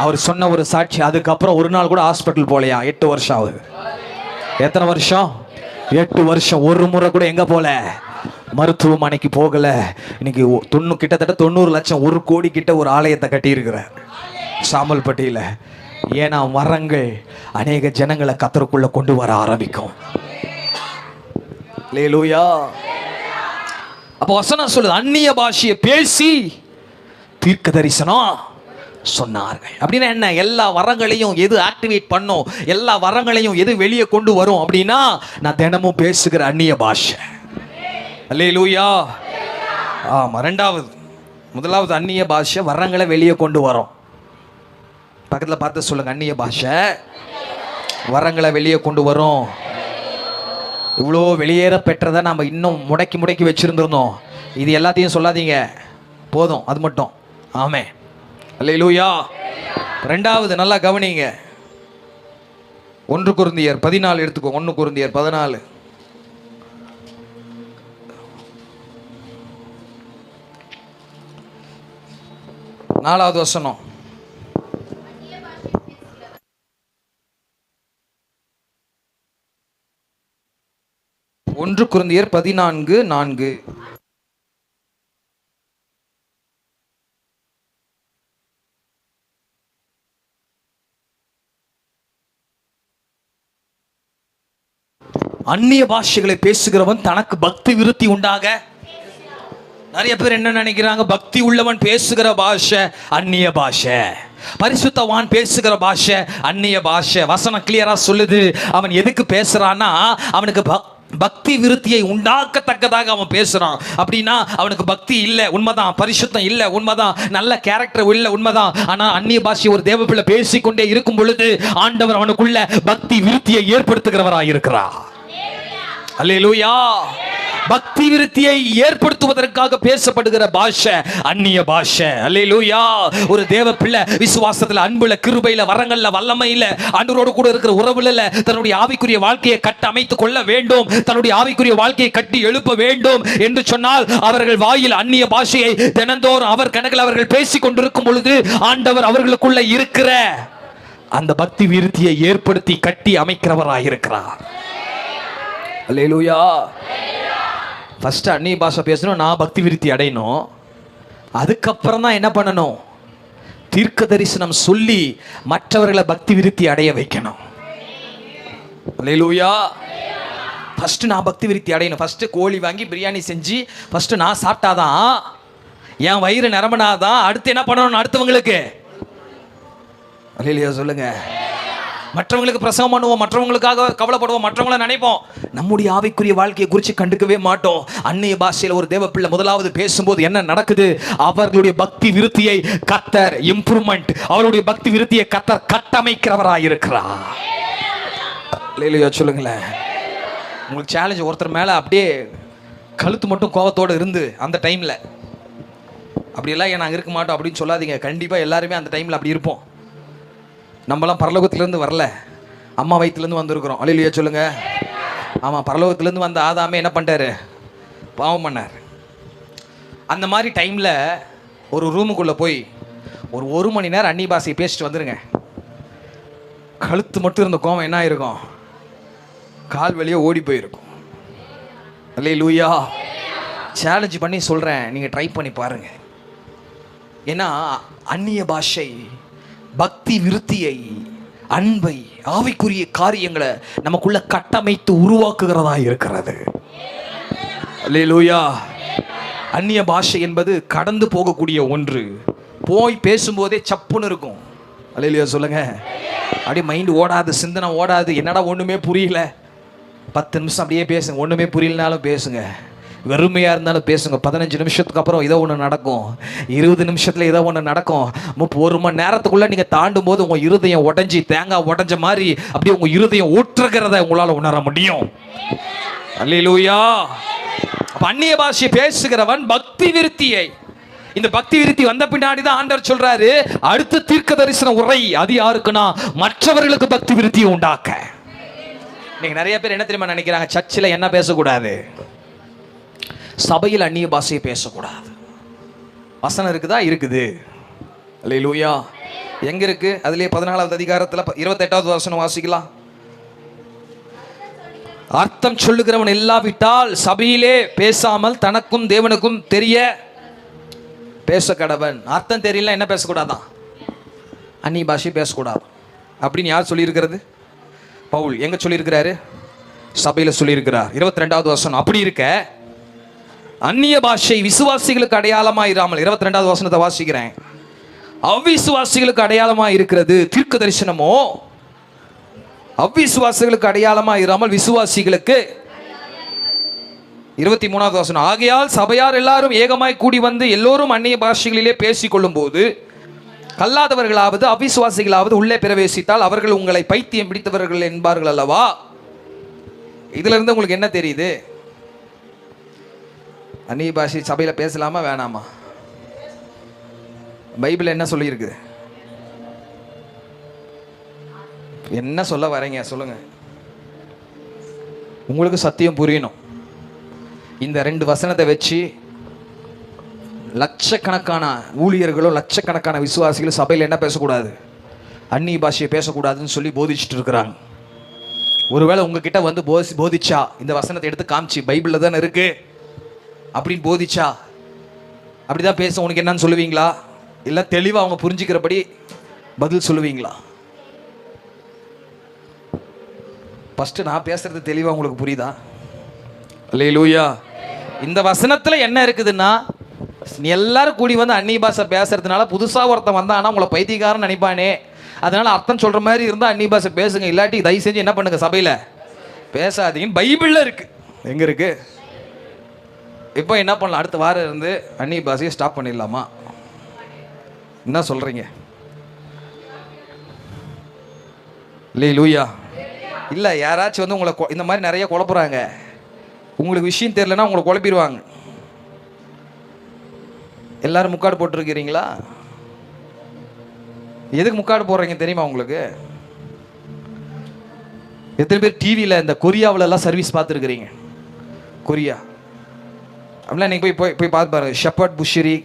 அவர் சொன்ன ஒரு சாட்சி, அதுக்கப்புறம் ஒரு நாள் கூட ஹாஸ்பிட்டல் போலையா, 8 வருஷம் ஆகுது. எத்தனை வருஷம்? 8 வருஷம். ஒரு முறை கூட எங்க போல, மருத்துவமனைக்கு போகல. இன்னைக்கு கிட்டத்தட்ட 90 லட்சம், 1 கோடி கிட்ட ஒரு ஆலயத்தை கட்டியிருக்கிறார் சாமல்பட்டியில. ஏன்னா வரங்கள் அநேக ஜனங்களை கத்தருக்குள்ள கொண்டு வர ஆரம்பிக்கும். அல்லேலூயா. அப்போ வசனம் சொல்லுது, அந்நிய பாஷையை பேசி தீர்க்க தரிசனம் சொன்னார்கள். அப்படின்னா என்ன? எல்லா வரங்களையும் எது ஆக்டிவேட் பண்ணும், எல்லா வரங்களையும் எது வெளியே கொண்டு வரும் அப்படின்னா, நான் தினமும் பேசுகிற அந்நிய பாஷை. அல்லேலூயா. ஆமா. முதலாவது அந்நிய பாஷை வரங்களை வெளியே கொண்டு வரும். பக்கத்தில் பார்த்து சொல்லுங்க, அந்நிய பாஷை வரங்களை வெளியே கொண்டு வரும். இவ்வளோ வெளியேற பெற்றதை நம்ம இன்னும் முடக்கி வச்சிருந்திருந்தோம். இது எல்லாத்தையும் சொல்லாதீங்க, போதும் அது மட்டும். ஆமே. அல்லேலூயா. 2வது நல்லா கவனிங்க, 1 கொரிந்தியர் 14 எடுத்துக்கோ. 1 கொரிந்தியர் 14 4வது வசனம். ஒன்று கொரிந்தியர் 14:4. அந்நிய பாஷைகளை பேசுகிறவன் தனக்கு பக்தி விருத்தி உண்டாக. நிறைய பேர் என்ன நினைக்கிறாங்க, பக்தி உள்ளவன் பேசுகிற பாஷை அந்நிய பாஷை, பரிசுத்தவான் பேசுகிற பாஷை அந்நிய பாஷை. வசனம் கிளியரா சொல்லுது, அவன் எதுக்கு பேசுறான்னா அவனுக்கு பக்தி விருத்தியை உண்டாக்கத்தக்கதாக அவன் பேசுறான். அப்படின்னா அவனுக்கு பக்தி இல்லை, உண்மைதான். பரிசுத்தம் இல்லை, உண்மைதான். நல்ல கேரக்டர் இல்லை, உண்மைதான். ஆனா அந்நிய பாஷை ஒரு தேவ பிள்ளை பேசிக்கொண்டே இருக்கும் பொழுது ஆண்டவர் அவனுக்குள்ள பக்தி விருத்தியை ஏற்படுத்துகிறவராக இருக்கிறார். அல்லேலூயா. பக்தி விருத்தியை ஏற்படுத்துவதற்காக பேசப்படுகிற பாஷை அந்நிய பாஷை. அல்லேலூயா. ஒரு தேவ பிள்ளை விசுவாசத்துல, அன்புல, கிருபையில, வரங்கள்ல, வல்லமையில, ஆண்டவரோடு கூட இருக்கிற உறவுல தன்னுடைய ஆவிக்குரிய வாழ்க்கையை கட்ட அமைத்துக் கொள்ள வேண்டும், தன்னுடைய ஆவிக்குரிய வாழ்க்கையை கட்டி எழுப்ப வேண்டும் என்று சொன்னால் அவர்கள் வாயில் அந்நிய பாஷையை தினந்தோறும் அவர் கணக்கில் அவர்கள் பேசிக் கொண்டிருக்கும் பொழுது ஆண்டவர் அவர்களுக்குள்ள இருக்கிற அந்த பக்தி விருத்தியை ஏற்படுத்தி கட்டி அமைக்கிறவராக இருக்கிறார். அல்லேலூயா. ஃபர்ஸ்ட் அந்நிய பாஷை பேசணும், நான் பக்தி விருத்தி அடையணும். அதுக்கப்புறம் தான் என்ன பண்ணணும், தீர்க்க தரிசனம் சொல்லி மற்றவர்களை பக்தி விருத்தி அடைய வைக்கணும். அல்லேலூயா. ஃபர்ஸ்ட் நான் பக்தி விருத்தி அடையணும். ஃபர்ஸ்ட் கோழி வாங்கி பிரியாணி செஞ்சு ஃபர்ஸ்ட் நான் சாப்பிட்டாதான், என் வயிறு நிரம்பினாதான் அடுத்து என்ன பண்ணணும் அடுத்தவங்களுக்கு. அல்லேலூயா சொல்லுங்க. மற்றவங்களுக்கு பிரசவம் பண்ணுவோம், மற்றவங்களுக்காக கவலைப்படுவோம், மற்றவங்களை நினைப்போம், நம்முடைய ஆவிக்குரிய வாழ்க்கையை குறித்து கண்டுக்கவே மாட்டோம். அந்நிய பாஷையில் ஒரு தேவ பிள்ளை முதலாவது பேசும்போது என்ன நடக்குது, அவர்களுடைய பக்தி விருத்தியை கர்த்தர் இம்ப்ரூவ்மெண்ட், அவருடைய பக்தி விருத்தியை கர்த்தர் கட்டமைக்கிறவராக இருக்கிறார். அல்லேலூயா சொல்லுங்களேன். உங்களுக்கு சேலஞ்ச், ஒருத்தர் மேலே அப்படியே கழுத்து மட்டும் கோபத்தோடு இருந்து அந்த டைமில் அப்படியெல்லாம் நாங்கள் இருக்க மாட்டோம் அப்படின்னு சொல்லாதீங்க. கண்டிப்பாக எல்லாருமே அந்த டைமில் அப்படி இருப்போம். நம்மளாம் பரலோகத்திலேருந்து வரல, அம்மா வயிற்றுலேருந்து வந்திருக்கிறோம். அல்லேலூயா சொல்லுங்க. ஆமாம், பரலோகத்திலேருந்து வந்த ஆதாமே என்ன பண்ணிட்டாரு, பாவம் பண்ணார். அந்த மாதிரி டைமில் ஒரு ரூமுக்குள்ளே போய் ஒரு 1 மணி நேரம் அந்நிய பாஷையை பேசிட்டு வந்துருங்க. கழுத்து மட்டும் இருந்த கோவம் என்ன ஆயிருக்கும், கால் வெளியே ஓடி போயிருக்கும். அல்லேலூயா. சேலஞ்ச் பண்ணி சொல்கிறேன், நீங்கள் ட்ரை பண்ணி பாருங்கள். ஏன்னா அந்நிய பாஷை பக்தி விருத்தியை, அன்பை, ஆவிக்குரிய காரியங்களை நமக்குள்ள கட்டமைத்து உருவாக்குகிறதா இருக்கிறது. அல்லேலூயா. அந்நிய பாஷை என்பது கடந்து போகக்கூடிய ஒன்று. போய் பேசும்போதே சப்புன்னு இருக்கும். அல்லேலூயா சொல்லுங்க. அப்படியே மைண்ட் ஓடாது, சிந்தனை ஓடாது, என்னடா ஒன்றுமே புரியல. 10 நிமிஷம் அப்படியே பேசுங்க, ஒன்றுமே புரியலனாலும் பேசுங்க. வெறுமையாக இருந்தாலும் பேசுங்க. 15 நிமிஷத்துக்கு அப்புறம் ஏதோ ஒன்று நடக்கும், 20 நிமிஷத்தில் ஏதோ ஒன்று நடக்கும். 1 மணி நேரத்துக்குள்ளே நீங்கள் தாண்டும் போது உங்கள் இருதயம் உடஞ்சி தேங்காய் உடஞ்ச மாதிரி அப்படியே உங்கள் இருதயம் ஊற்றுகிறத உங்களால் உணர முடியும். அல்லேலூயா. அந்நிய பாஷை பேசுகிறவன் பக்தி விருத்தியை, இந்த பக்தி விருத்தி வந்த பின்னாடி தான் ஆண்டவர் சொல்றாரு, அடுத்த தீர்க்க தரிசன உரை அது யாருக்குன்னா மற்றவர்களுக்கு பக்தி விருத்தியை உண்டாக்க. நீங்க நிறைய பேர் என்ன தெரியுமா நினைக்கிறாங்க, சர்ச்சில் என்ன பேசக்கூடாது, சபையில் அந்நிய பாஷையை பேசக்கூடாது. வசனம் இருக்குதா? இருக்குது. அல்லேலூயா. எங்க இருக்கு? அதுலயே 14வது அதிகாரத்தில் 28வது வசனம் வாசிக்கலாம். அர்த்தம் சொல்லுகிறவன் இல்லாவிட்டால் சபையிலே பேசாமல் தனக்கும் தேவனுக்கும் தெரிய பேச கடவன். அர்த்தம் தெரியல என்ன பேசக்கூடாதான்? அந்நிய பாஷை பேசக்கூடாது அப்படின்னு யார் சொல்லியிருக்கிறது? பவுல். எங்க சொல்லியிருக்கிறாரு? சபையில் சொல்லியிருக்கிறார். 22வது வசனம். அப்படி இருக்க அந்நிய பாஷை விசுவாசிகளுக்கு அடையாளமாக இராமல், 22வது வசனத்தை வாசிக்கிறேன், அவ்விசுவாசிகளுக்கு அடையாளமாக இருக்கிறது. தீர்க்க தரிசனமோ அவ்விசுவாசிகளுக்கு அடையாளமாக இராமல் விசுவாசிகளுக்கு. 23வது வசனம். ஆகையால் சபையார் எல்லாரும் ஏகமாய் கூடி வந்து எல்லோரும் அந்நிய பாஷைகளிலே பேசிக்கொள்ளும் போது கல்லாதவர்களாவது அவிசுவாசிகளாவது உள்ளே பிரவேசித்தால் அவர்கள் உங்களை பைத்தியம் பிடித்தவர்கள் என்பார்கள் அல்லவா? இதுல இருந்து உங்களுக்கு என்ன தெரியுது? அந்நிய பாஷை சபையில் பேசலாமா வேணாமா? பைபிள் என்ன சொல்லியிருக்கு? என்ன சொல்ல வரீங்க சொல்லுங்க. உங்களுக்கு சத்தியம் புரியணும். இந்த 2 வசனத்தை வச்சு லட்சக்கணக்கான ஊழியர்களும் லட்சக்கணக்கான விசுவாசிகளும் சபையில் என்ன பேசக்கூடாது, அந்நிய பாஷையை பேசக்கூடாதுன்னு சொல்லி போதிச்சுட்டு இருக்கிறாங்க. ஒருவேளை உங்ககிட்ட வந்து போதிச்சா, இந்த வசனத்தை எடுத்து காமிச்சு பைபிளில் தானே இருக்கு அப்படின்னு போதிச்சா, அப்படிதான் பேச உனக்கு என்னன்னு சொல்லுவீங்களா? இல்லை தெளிவாக அவங்க புரிஞ்சுக்கிறபடி பதில் சொல்லுவீங்களா? ஃபஸ்ட்டு நான் பேசுறது தெளிவாக உங்களுக்கு புரியுதா? அல்லேலூயா. இந்த வசனத்தில் என்ன இருக்குதுன்னா, நீ எல்லாரும் கூடி வந்து அந்நிய பாஷை பேசுறதுனால புதுசாக ஒருத்தன் வந்தான்னா உங்களை பைத்தியக்காரன் நினைப்பானே, அதனால அர்த்தம் சொல்கிற மாதிரி இருந்தால் அந்நிய பாஷை பேசுங்க, இல்லாட்டி தயவு செஞ்சு என்ன பண்ணுங்க, சபையில் பேசாதீங்கன்னு பைபிளில் இருக்கு. எங்கே இருக்கு? இப்போ என்ன பண்ணலாம்? அடுத்த வாரம் இருந்து அந்நிய பாஷையை ஸ்டாப் பண்ணிடலாமா? என்ன சொல்கிறீங்க? அல்லேலூயா. இல்லை யாராச்சும் வந்து உங்களை இந்த மாதிரி நிறைய குழப்புறாங்க, உங்களுக்கு விஷயம் தெரியலன்னா உங்களை குழப்பிடுவாங்க. எல்லாரும் முக்காடு போட்டிருக்கிறீங்களா? எதுக்கு முக்காடு போடுறீங்க தெரியுமா உங்களுக்கு? எத்தனை பேர் டிவியில் இந்த கொரியாவிலலாம் சர்வீஸ் பார்த்துருக்கிறீங்க? கொரியா அப்படிலாம் நீங்கள் போய் பார்த்து பாருங்கள். ஷெப்பர்ட் புஷ்ரி,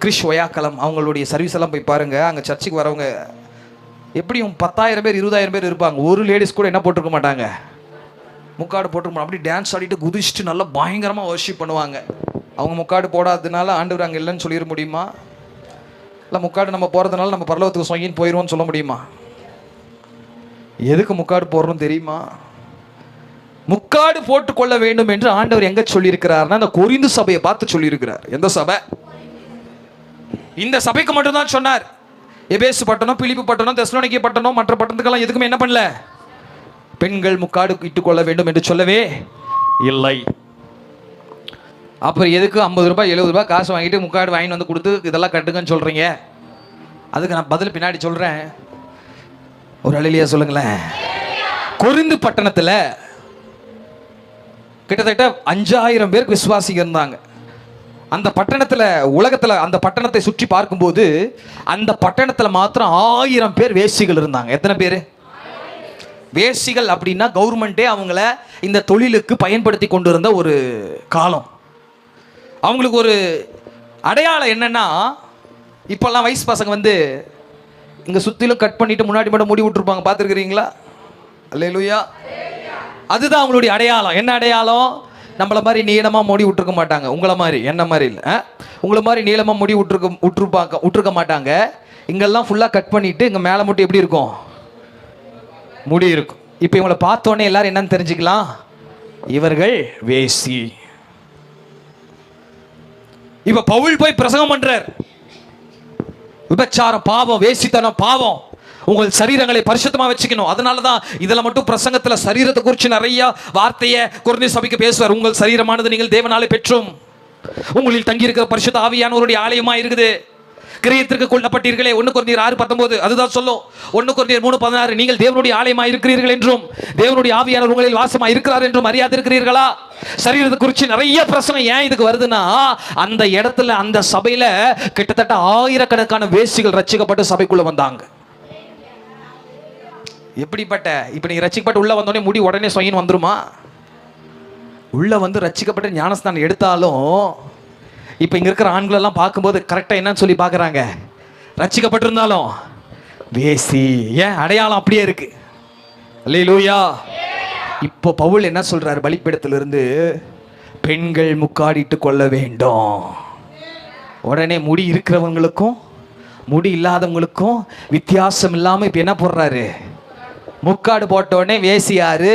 கிறிஷ் ஒயாக்கலம் அவங்களுடைய சர்வீஸ் எல்லாம் போய் பாருங்கள். அங்கே சர்ச்சுக்கு வரவங்க எப்படியும் 10,000 பேர் 20,000 பேர் இருப்பாங்க. ஒரு லேடிஸ் கூட என்ன போட்டிருக்க மாட்டாங்க, முக்காடு போட்டிருக்க. அப்படி டான்ஸ் ஆடிட்டு குதிச்சுட்டு நல்லா பயங்கரமாக வர்ஷிப் பண்ணுவாங்க. அவங்க முக்காடு போடாததுனால ஆண்டவர் அங்கே இல்லைன்னு சொல்லிட முடியுமா? இல்லை முக்காடு நம்ம போகிறதுனால நம்ம பரலோகத்துக்கு சொங்கின்னு போயிடுவோம்னு சொல்ல முடியுமா? எதுக்கு முக்காடு போடுறோம் தெரியுமா? முக்காடு போட்டுக்கொள்ள வேண்டும் என்று ஆண்டவர் எங்க சொல்லியிருக்கிறார்னா, அந்த கொரிந்து சபையை பார்த்து சொல்லியிருக்கிறார். எந்த சபை? இந்த சபைக்கு மட்டும்தான் சொன்னார். எபேசு பட்டணம், பிலிப்பு பட்டணம், தெசலோனிக்கே பட்டணம், மற்ற பட்டணத்துக்கெல்லாம் எதுக்குமே என்ன பண்ணல, பெண்கள் முக்காடு இட்டுக்கொள்ள வேண்டும் என்று சொல்லவே இல்லை. அப்புறம் எதுக்கு 50 ரூபாய் 70 ரூபாய் காசு வாங்கிட்டு முக்காடு வாங்கிட்டு வந்து கொடுத்து இதெல்லாம் கட்டுங்கன்னு சொல்கிறீங்க? அதுக்கு நான் பதில் பின்னாடி சொல்கிறேன். ஒரு அலையிலேயே சொல்லுங்களேன். கொரிந்து பட்டணத்தில் கிட்டத்தட்ட 5,000 பேருக்கு விசுவாசிங்க இருந்தாங்க. அந்த பட்டணத்தில் உலகத்தில் அந்த பட்டணத்தை சுற்றி பார்க்கும்போது அந்த பட்டணத்தில் மாத்திரம் 1000 பேர் வேசிகள் இருந்தாங்க. எத்தனை பேர் வேசிகள்? அப்படின்னா கவர்மெண்ட்டே அவங்கள இந்த தொழிலுக்கு பயன்படுத்தி கொண்டு இருந்த ஒரு காலம். அவங்களுக்கு ஒரு அடையாளம் என்னன்னா, இப்போல்லாம் வயசு பசங்க வந்து இங்கே சுற்றிலும் கட் பண்ணிட்டு முன்னாடி மட்டும் முடி விட்டுருப்பாங்க, பார்த்துருக்குறீங்களா? அல்லேலூயா. அதுதான் அவங்களுடைய அடையாளம். என்ன அடையாளம்? நம்மளை மாதிரி நீளமாக முடி விட்டுருக்க மாட்டாங்க. உங்களை மாதிரி, என்ன மாதிரி இல்லை, உங்களை மாதிரி நீளமாக முடி விட்டுருக்க மாட்டாங்க. இங்கெல்லாம் ஃபுல்லாக கட் பண்ணிவிட்டு இங்கே மேலே மட்டும் எப்படி இருக்கும், முடி இருக்கும். இப்போ இவங்களை பார்த்தோன்னே எல்லாரும் என்னன்னு தெரிஞ்சுக்கலாம், இவர்கள் வேசி. இப்போ பவுல் போய் பிரசங்கம் பண்றார், விபச்சாரம் பாவம், வேசித்தனம் பாவம், உங்கள் சரீரங்களை பரிசுத்தமா வச்சுக்கணும். அதனாலதான் இதெல்லாம் மட்டும் பிரசங்கத்துல சரீரத்தை குறித்து நிறைய வார்த்தையை கொரிந்தியர் சபைக்கு பேசுவார். உங்கள் சரீரமானது நீங்கள் தேவனாலே பெற்றும் உங்களில் தங்கி இருக்கிற பரிசுத்த ஆவியானவருடைய ஆலயமா இருக்குது. கிரியத்திற்கு கொல்லப்பட்டீர்களே, 1 கொரிந்தியர் 6:19 அதுதான் சொல்லும். 1 கொரிந்தியர் 3:16 நீங்கள் தேவனுடைய ஆலயமா இருக்கிறீர்கள் என்றும் தேவனுடைய ஆவியானவர் உங்களில் வாசமா இருக்கிறார் என்றும் அறியாதிருக்கிறீர்களா? சரீரத்தை குறித்து நிறைய பிரச்சனை ஏன் இதுக்கு வருதுன்னா, அந்த இடத்துல அந்த சபையில கிட்டத்தட்ட ஆயிரக்கணக்கான வேசிகள் ரட்சிக்கப்பட்டு சபைக்குள்ள வந்தாங்க. எப்படிப்பட்ட, இப்ப நீங்க ரட்சிக்கப்பட்டு உள்ள வந்தோடனே முடி உடனே சொயின்னு வந்துருமா? உள்ள வந்து ரட்சிக்கப்பட்டு ஞானஸ்தானம் எடுத்தாலும் இப்ப இங்க இருக்கிற ஆண்கள் எல்லாம் பார்க்கும்போது கரெக்டா என்னன்னு சொல்லி பாக்குறாங்க, ரட்சிக்கப்பட்டிருந்தாலும் வேசி. ஏன் அடையாளம் அப்படியே இருக்கு. அல்லேலூயா. இப்போ பவுல் என்ன சொல்றாரு, பலிபீடத்திலிருந்து பெண்கள் முக்காடிட்டு கொள்ள வேண்டும். உடனே முடி இருக்கிறவங்களுக்கும் முடி இல்லாதவங்களுக்கும் வித்தியாசம் இல்லாம இப்ப என்ன போடுறாரு, முக்காடு போட்ட உடனே வேசி யாரு,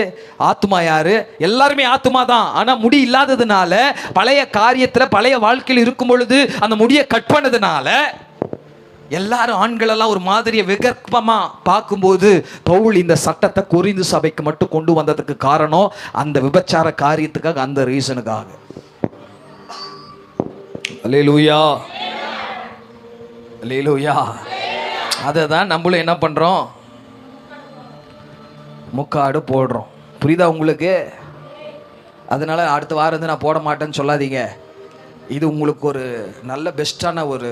ஆத்மா யாரு? எல்லாருமே ஆத்மா தான். ஆனா முடி இல்லாததுனால, பழைய காரியத்துல பழைய வாழ்க்கையில் இருக்கும் பொழுது அந்த முடியை கட் பண்ணதுனால எல்லாரும் ஆண்கள் எல்லாம் ஒரு மாதிரியை விகற்பமா பார்க்கும்போது பவுல் இந்த சட்டத்தை கொரிந்து சபைக்கு மட்டும் கொண்டு வந்ததுக்கு காரணம் அந்த விபச்சார காரியத்துக்காக, அந்த ரீசனுக்காக. அல்லேலூயா, அல்லேலூயா. அதை தான் நம்மளும் என்ன பண்றோம், முக்காடு போடுறோம். புரியுதா உங்களுக்கு? அதனால அடுத்த வாரம் வந்து நான் போட மாட்டேன்னு சொல்லாதீங்க. இது உங்களுக்கு ஒரு நல்ல பெஸ்டான ஒரு,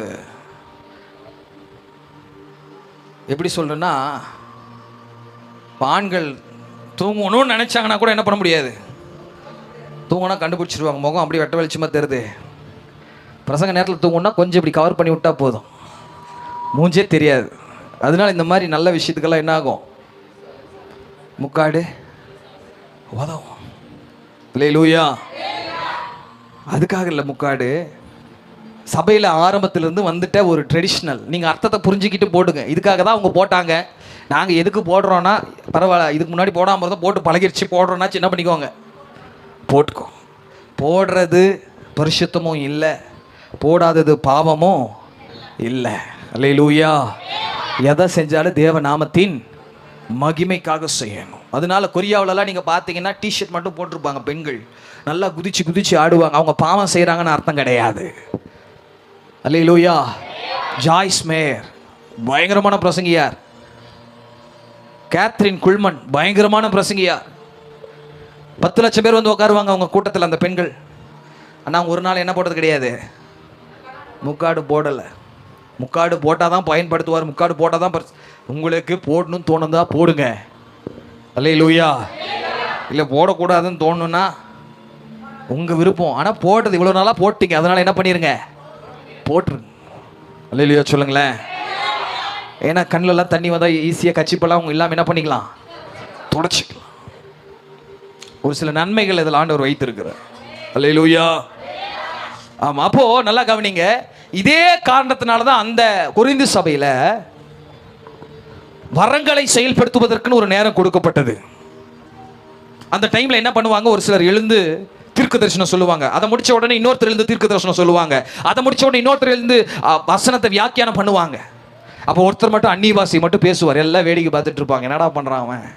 எப்படி சொல்றேன்னா, ஆண்கள் தூங்கணும்னு நினைச்சாங்கன்னா கூட என்ன பண்ண முடியாது, தூங்கினா கண்டுபிடிச்சிருவாங்க. முகம் அப்படி வெட்ட வெளிச்சமாக தெரியுது. பிரசங்க நேரத்தில் தூங்கணும்னா கொஞ்சம் இப்படி கவர் பண்ணி விட்டா போதும், மூஞ்சே தெரியாது. அதனால இந்த மாதிரி நல்ல விஷயத்துக்கெல்லாம் என்ன ஆகும், முக்காடு உதவும். அல்லேலூயா. அதுக்காக இல்லை, முக்காடு சபையில் ஆரம்பத்திலிருந்து வந்துட்ட ஒரு ட்ரெடிஷ்னல். நீங்கள் அர்த்தத்தை புரிஞ்சுக்கிட்டு போடுங்க. இதுக்காக தான் அவங்க போட்டாங்க. நாங்கள் எதுக்கு போடுறோன்னா, பரவாயில்ல, இதுக்கு முன்னாடி போடாமல் இருந்தால் போட்டு பழகிடுச்சு, போடுறோன்னா என்ன பண்ணிக்கோங்க, போட்டுக்கோ. போடுறது பரிசுத்தமும் இல்லை, போடாதது பாவமும் இல்லை. அல்லேலூயா. எதை செஞ்சாலும் தேவ நாமத்தின் மகிமைக்காக செய்யணும். அதனால கொரியாவிலலாம் நீங்கள் பார்த்தீங்கன்னா டிஷர்ட் மட்டும் போட்டிருப்பாங்க. பெண்கள் நல்லா குதிச்சு குதிச்சு ஆடுவாங்க. அவங்க பாவம் செய்கிறாங்கன்னு அர்த்தம் கிடையாது. அல்லேலூயா. ஜாய்ஸ் மேயர் பயங்கரமான பிரசங்கியார். கேத்ரின் குல்மன் பயங்கரமான பிரசங்கியார். 10 லட்சம் பேர் வந்து உட்காருவாங்க அவங்க கூட்டத்தில், அந்த பெண்கள். ஆனால் ஒரு நாள் என்ன போட்டது கிடையாது, முக்காடு போடலை. முக்காடு போட்டால் தான் பயன்படுத்துவார், முக்காடு போட்டால் தான். உங்களுக்கு போடணும்னு தோணுதா போடுங்க. அல்லேலூயா. இல்லை போடக்கூடாதுன்னு தோணுன்னா உங்கள் விருப்பம். ஆனால் போட்டது இவ்வளோ நாளாக போட்டீங்க, அதனால் என்ன பண்ணிடுங்க, போட்டுருங்க. அல்லேலூயா சொல்லுங்களேன். ஏன்னா கண்ணிலெல்லாம் தண்ணி வந்தால் ஈஸியாக கச்சிப்பெல்லாம் அவங்க இல்லாமல் என்ன பண்ணிக்கலாம், தொடச்சிக்கலாம். ஒரு சில நன்மைகள் இதில் ஆண்டவர் வைத்திருக்கிறார். அல்லேலூயா. ஆமாம். அப்போது நல்லா கவனிங்க. இதே காரணத்தினால தான் அந்த கொரிந்து சபையில் வரங்களை செயல்படுத்துவதற்குன்னு ஒரு நேரம் கொடுக்கப்பட்டது. அந்த டைம்ல என்ன பண்ணுவாங்க, ஒரு சிலர் எழுந்து தீர்க்க தரிசனம் சொல்லுவாங்க. அதை முடிச்ச உடனே இன்னொருத்தர் எழுந்து தீர்க்க தரிசனம் சொல்லுவாங்க. அதை முடிச்ச உடனே இன்னொருத்தர் எழுந்து வசனத்தை வியாக்கியானம் பண்ணுவாங்க. அப்போ ஒருத்தர் மட்டும் அந்நிய பாஷை மட்டும் பேசுவார். எல்லாம் வேடிக்கை பார்த்துட்டு இருப்பாங்க, என்னடா பண்றான் அவன்.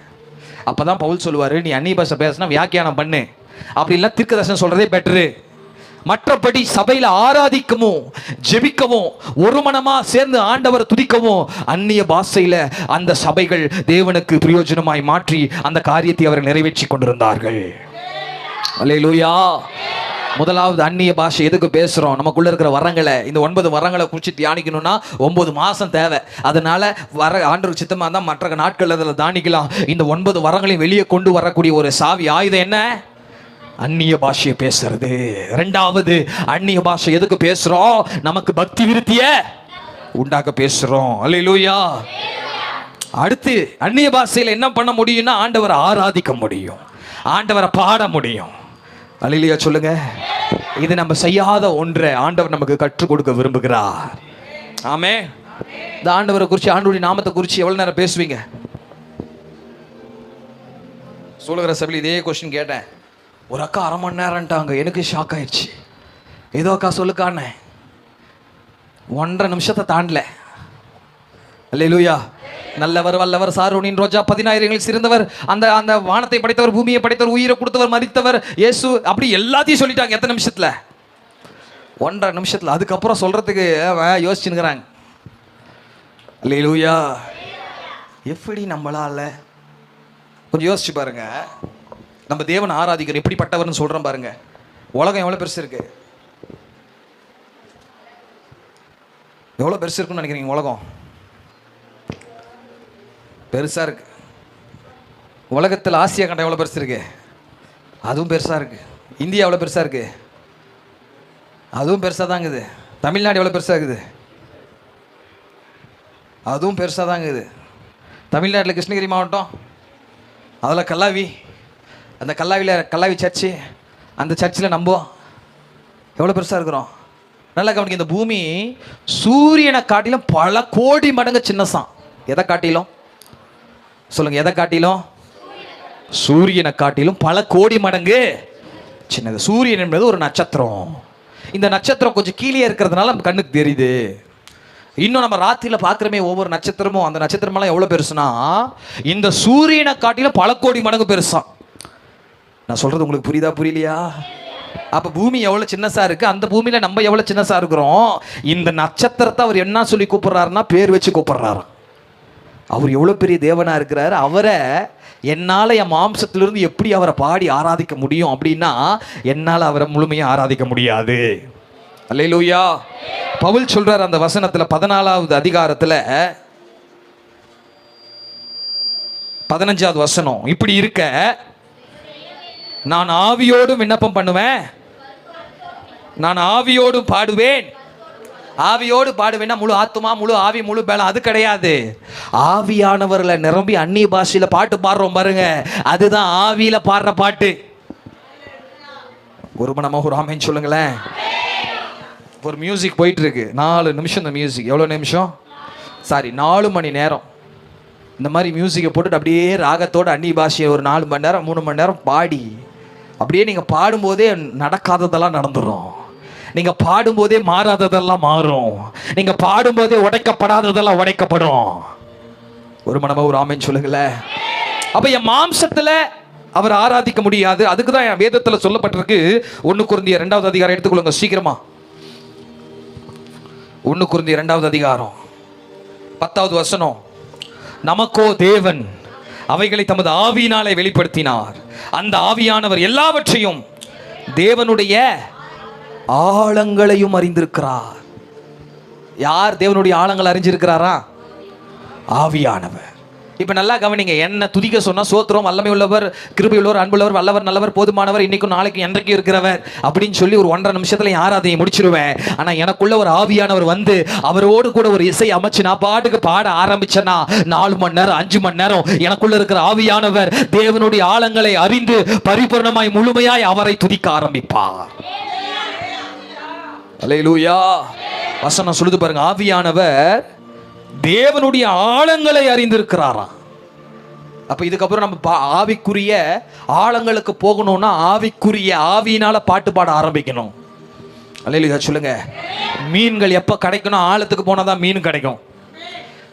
அப்பதான் பவுல் சொல்லுவாரு, நீ அந்நிய பாஷை பேசினா வியாக்கியானம் பண்ணு, அப்படி இல்லை தீர்க்க தரிசனம் சொல்றதே பெட்டரு. மற்றபடி சபையில ஆராதிக்கவும் ஜெபிக்கவும் ஒரு மனமா சேர்ந்து ஆண்டவரை துதிக்கவும் அந்நிய பாஷையில அந்த சபைகள் தேவனுக்கு பிரயோஜனமாய் மாற்றி அந்த காரியத்தை அவர்கள் நிறைவேற்றி கொண்டிருந்தார்கள். அல்லேலூயா. முதலாவது அந்நிய பாஷை எதுக்கு பேசுறோம், நமக்குள்ள இருக்கிற வரங்களை, இந்த 9 வரங்களை குறித்து தியானிக்கணும்னா 9 மாசம் தேவை. அதனால ஆண்டவர் சித்தமா தான் மற்ற நாட்கள் அதில் தானிக்கலாம். இந்த 9 வரங்களையும் வெளியே கொண்டு வரக்கூடிய ஒரு சாவி ஆயுதம் என்ன, அந்நிய பாஷையை பேசுறது. 2வது அந்நிய பாஷை எதுக்கு பேசுறோம், நமக்கு பக்தி விருத்திய உண்டாக்க பேசுறோம். அல்லேலூயா. அடுத்து அந்நிய பாஷையில் என்ன பண்ண முடியும்னா ஆண்டவரை ஆராதிக்க முடியும், ஆண்டவரை பாட முடியும். அல்லேலூயா சொல்லுங்க. இது நம்ம செய்யாத ஒன்றை ஆண்டவர் நமக்கு கற்றுக் கொடுக்க விரும்புகிறார். ஆமே. இந்த ஆண்டவரை குறித்து, ஆண்டவருடைய நாமத்தை குறித்து எவ்வளவு நேரம் பேசுவீங்க? சொல்லுகிற சபையில் இதே கொஸ்டின் கேட்டேன். ஒரு அக்கா 1/2 மணி நேரம்ட்டாங்க. எனக்கு ஷாக் ஆயிடுச்சு. ஏதோ அக்கா சொல்லுக்கானே 1.5 நிமிஷத்தை தாண்டல. அல்லேலூயா. நல்லவர் வல்லவர் சாரோனின் ரோஜா 10,000 சிறந்தவர், அந்த அந்த வானத்தை படைத்தவர், பூமியை படைத்தவர், உயிரை கொடுத்தவர், மரித்தவர், இயேசு, அப்படி எல்லாத்தையும் சொல்லிட்டாங்க. எத்தனை நிமிஷத்துல? 1.5 நிமிஷத்துல. அதுக்கப்புறம் சொல்றதுக்கு யோசிச்சுக்கிறாங்க. அல்லேலூயா. எப்படி நம்மளால கொஞ்சம் யோசிச்சு பாருங்க. நம்ம தேவன் ஆராதிக்கிறோம், எப்படிப்பட்டவர்னு சொல்றோம் பாருங்க. உலகம் எவ்வளவு பெருசு இருக்கு, எவ்வளவு பெருசு இருக்குன்னு நினைக்கிறீங்க? உலகம் பெருசா இருக்கு. உலகத்தில் ஆசியா கண்டம் எவ்வளோ பெருசு இருக்கு, அதுவும் பெருசா இருக்கு. இந்தியா எவ்வளோ பெருசா இருக்கு, அதுவும் பெருசாக தான் இருக்குது. தமிழ்நாடு எவ்வளோ பெருசாக இருக்குது, அதுவும் பெருசாக தான் இருக்குது. தமிழ்நாட்டில் கிருஷ்ணகிரி மாவட்டம், அதில் கல்லாவி, அந்த கல்லாவி சர்ச்சு, அந்த சர்ச்சில் நம்ம எவ்வளோ பெருசாக இருக்கிறோம். நல்லா கவனிக்க. இந்த பூமி சூரியனை காட்டிலும் பல கோடி மடங்கு சின்னசான். எதை காட்டிலும் சொல்லுங்க, எதை காட்டிலும்? சூரியனை காட்டிலும் பல கோடி மடங்கு சின்னது. சூரியன் என்பது ஒரு நட்சத்திரம். இந்த நட்சத்திரம் கொஞ்சம் கீழே இருக்கிறதுனால நம்ம கண்ணுக்கு தெரியுது. இன்னும் நம்ம ராத்திரியில் பார்க்குறமே ஒவ்வொரு நட்சத்திரமும், அந்த நட்சத்திரமெல்லாம் எவ்வளோ பெருசுனா இந்த சூரியனை காட்டிலும் பல கோடி மடங்கு பெருசான். நான் சொல்கிறது உங்களுக்கு புரியுதா புரியலையா? அப்போ பூமி எவ்வளோ சின்னசாக இருக்குது, அந்த பூமியில் நம்ம எவ்வளோ சின்னசாக இருக்கிறோம். இந்த நட்சத்திரத்தை அவர் என்ன சொல்லி கூப்பிட்றாருன்னா பேர் வச்சு கூப்பிட்றாரு. அவர் எவ்வளோ பெரிய தேவனாக இருக்கிறார். அவரை என்னால் என் மாம்சத்திலிருந்து எப்படி அவரை பாடி ஆராதிக்க முடியும் அப்படின்னா என்னால் அவரை முழுமையாக ஆராதிக்க முடியாது. அல்லேலூயா. பவுல் சொல்றார் அந்த வசனத்தில் 14வது அதிகாரத்தில் 15வது வசனம். இப்படி இருக்க நான் ஆவியோடும் விண்ணப்பம் பண்ணுவேன், நான் ஆவியோடும் பாடுவேன். ஆவியோடு பாடுவேன்னா முழு ஆத்துமா, முழு ஆவி, முழு பேலம், அது கிடையாது. ஆவியானவர்களை நிரம்பி அந்நிய பாஷையில பாட்டு பாடுறோம் பாருங்க, அதுதான் ஆவியில பாடுற பாட்டு. ஒரு மணமாக ஒரு ஆமைன்னு சொல்லுங்களேன். ஒரு மியூசிக் போயிட்டு இருக்கு, 4 நிமிஷம். இந்த மியூசிக் எவ்வளோ நிமிஷம்? 4 மணி நேரம். இந்த மாதிரி மியூசிக்கை போட்டுட்டு அப்படியே ராகத்தோடு அந்நிய பாஷையை ஒரு 4 மணி நேரம் 3 மணி நேரம் பாடி, அப்படியே நீங்கள் பாடும்போதே நடக்காததெல்லாம் நடந்துடும். நீங்க பாடும்போதே மாறாததெல்லாம் மாறும். நீங்க பாடும்போதே உடைக்கப்படாததெல்லாம் உடைக்கப்படும். ஒரு மனமா ஒரு ஆமென் சொல்லுங்களேன். அப்ப என் மாம்சத்துல அவர் ஆராதிக்க முடியாது. அதுக்கு தான் என் வேதத்துல சொல்லப்பட்டிருக்கு. 1 கொரிந்தியர் 2வது அதிகாரம் எடுத்துக்கொள்ளுங்க சீக்கிரமா. 1 கொரிந்தியர் 2வது அதிகாரம் 10வது வசனம். நமக்கோ தேவன் அவைகளை தமது ஆவியினாலே வெளிப்படுத்தினார். அந்த ஆவியானவர் எல்லாவற்றையும், தேவனுடைய ஆழங்களையும் அறிந்திருக்கிறார். யார் தேவனுடைய ஆழங்களை அறிஞ்சிருக்கிறாரா? ஆவியானவர். இப்ப நல்லா கவனிங்க. என்ன துதிக்க சொன்னா சோத்திரம், வல்லமை உள்ளவர், கிருபை உள்ளவர், அன்புள்ளவர், வல்லவர், நல்லவர், போதுமானவர், இன்னைக்கும் நாளைக்கும் என்றைக்கும் இருக்கிறவர் அப்படின்னு சொல்லி ஒரு 1.5 நிமிஷத்துல யார் அதை முடிச்சிருவேன். ஆனா எனக்குள்ள ஒரு ஆவியானவர் வந்து அவரோடு கூட ஒரு இசை அமைச்சு நான் பாட்டுக்கு பாட ஆரம்பிச்சேன்னா 4 மணி நேரம் 5 மணி நேரம் எனக்குள்ள இருக்கிற ஆவியானவர் தேவனுடைய ஆழங்களை அறிந்து பரிபூர்ணமாய் முழுமையாய் அவரை துதிக்க ஆரம்பிப்பார். அல்லேலூயா. வசனம் சொல்லுது பாருங்க, ஆவியானவர் தேவனுடைய ஆழங்களை அறிந்திருக்கிறாராம். அப்ப இதுக்கப்புறம் நம்ம ஆவிக்குரிய ஆழங்களுக்கு போகணும்னா ஆவிக்குரிய ஆவியினால பாட்டு பாட ஆரம்பிக்கணும். அல்லேலூயா சொல்லுங்க. மீன்கள் எப்ப கிடைக்கணும்? ஆழத்துக்கு போனாதான் மீன் கிடைக்கும்.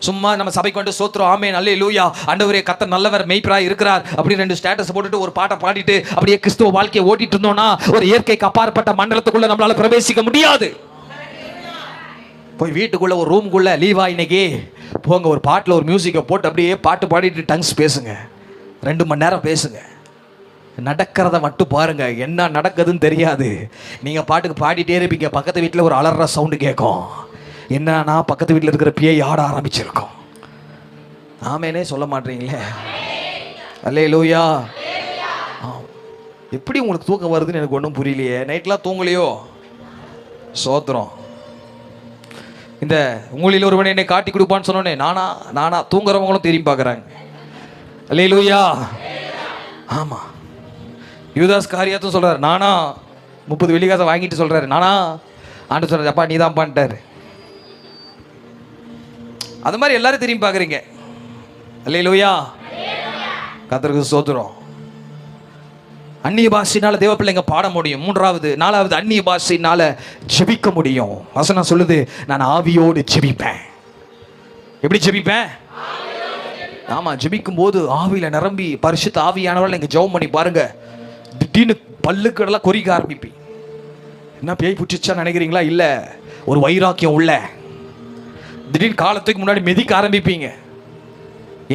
சும்மா நம்ம சபைக்கு வந்து சோத்திரம் ஆமென் அல்லேலூயா ஆண்டவரே கர்த்தர் நல்லவர் மெய்ப்பராய் இருக்கிறார் அப்படி 2 ஸ்டேட்டஸ் போட்டுட்டு ஒரு பாட்டை பாடிட்டு அப்படியே கிறிஸ்துவ வாழ்க்கையை ஓட்டிட்டு இருந்தோம்னா ஒரு இயற்கைக்கு அப்பாற்பட்ட மண்டலத்துக்குள்ள நம்மளால பிரவேசிக்க முடியாது. போய் வீட்டுக்குள்ள ஒரு ரூம்குள்ள லீவா இன்னைக்கு போங்க, ஒரு பாட்டில் ஒரு மியூசிக்கை போட்டு அப்படியே பாட்டு பாடிட்டு டங்ஸ் பேசுங்க, 2 மணி நேரம் பேசுங்க. நடக்கிறத மட்டும் பாருங்க, என்ன நடக்குதுன்னு தெரியாது. நீங்க பாட்டுக்கு பாடிட்டே இருப்பீங்க, பக்கத்து வீட்டில் ஒரு அலற சவுண்டு கேட்கும். என்னன்னா பக்கத்து வீட்டில் இருக்கிற பேய் ஆட ஆரம்பிச்சிருக்கோம். ஆமேனே சொல்ல மாட்டீங்களே. அல்லேலூயா. எப்படி உங்களுக்கு தூக்கம் வருதுன்னு எனக்கு ஒன்றும் புரியலையே. நைட்லாம் தூங்கலையோ? சோத்திரம். இந்த உங்களில் ஒருவனை என்னை காட்டி கொடுப்பான்னு சொன்னோன்னே நானா தூங்குறவங்களும் திரும்பி பார்க்குறாங்க. அல்லேலூயா. ஆமா, யூதாஸ் காரியாத்தும் சொல்றாரு, நானா 30 வெள்ளிக்காசை வாங்கிட்டு சொல்றாரு, நானா ஆண்டு சொல்றாரு, அப்பா நீ தான் பண்ணிட்டாரு. அது மாதிரி எல்லாரும் திரும்பி பார்க்குறீங்க. அல்லேலூயா. கர்த்தருக்கு ஸ்தோத்திரம். அந்நிய பாஷையினால தேவ பிள்ளைங்க பாட முடியும். 4வது அந்நிய பாஷையினால ஜெபிக்க முடியும். வசனம் சொல்லுது, நான் ஆவியோடு ஜெபிப்பேன். எப்படி ஜெபிப்பேன்? ஆமா, ஜெபிக்கும் போது ஆவியில நிரம்பி பரிசுத்த ஆவியானவர்கள் நீங்க ஜெபம் பண்ணி பாருங்க, திடீர்னு பல்லுக்கடலாம் கொறிக்க ஆரம்பிப்பி. என்ன பேய் பிடிச்சா நினைக்கிறீங்களா? இல்ல, ஒரு வைராக்கியம் உள்ள திடீர்னு காலத்துக்கு முன்னாடி மெதிக்க ஆரம்பிப்பீங்க.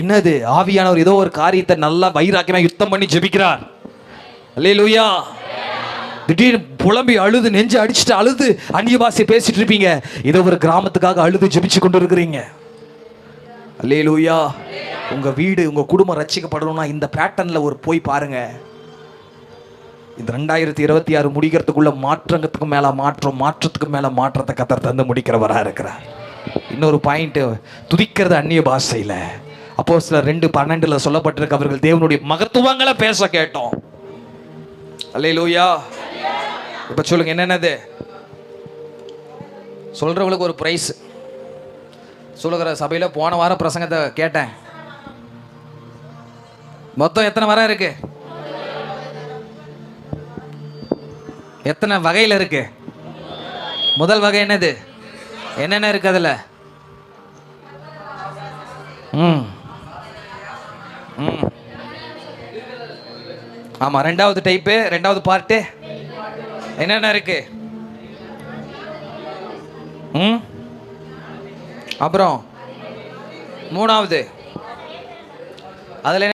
என்னது? ஆவியானவர் ஏதோ ஒரு காரியத்தை நல்லா வைராக்கியமா யுத்தம் பண்ணி ஜெபிக்கிறார். அல்லேலூயா. திடீர்னு புலம்பி அழுது நெஞ்சு அடிச்சுட்டு அழுது அந்நிய பாஷை பேசிட்டு இருப்பீங்க. ஏதோ ஒரு கிராமத்துக்காக அழுது ஜெபிச்சு கொண்டு இருக்கிறீங்க. அல்லேலூயா. உங்க வீடு உங்க குடும்பம் ரட்சிக்கப்படணும்னா இந்த பேட்டர்ன்ல ஒரு போய் பாருங்க. இந்த 2026 முடிக்கிறதுக்குள்ள மாற்றத்துக்கு மேல மாற்றம், மாற்றத்துக்கு மேல மாற்றத்தை கர்த்தர் தந்து முடிக்கிறவரா இருக்கிறார். இன்னொரு பாயிண்ட், துதிக்கிறது அந்நிய பாஷையில. அப்போஸ்தலர் 2:12 சொல்லப்பட்டிருக்கு, அவர்கள் தேவனுடைய மகத்துவங்களை பேச கேட்டோம். அல்லேலூயா. இப்ப சொல்லுங்க, என்னென்னது சொல்றவங்களுக்கு ஒரு பிரைஸ். சொல்லுகிற சபையில போன வாரம் பிரசங்கத்தை கேட்டேன். மொத்தம் எத்தனை வரம் இருக்கு? எத்தனை வகையில் இருக்கு? முதல் வகை என்னது? என்னென்ன இருக்கு அதுல? ஆமா. ரெண்டாவது டைப்பு, ரெண்டாவது பார்ட்டு என்னென்ன இருக்கு? அப்புறம் மூணாவது அதுல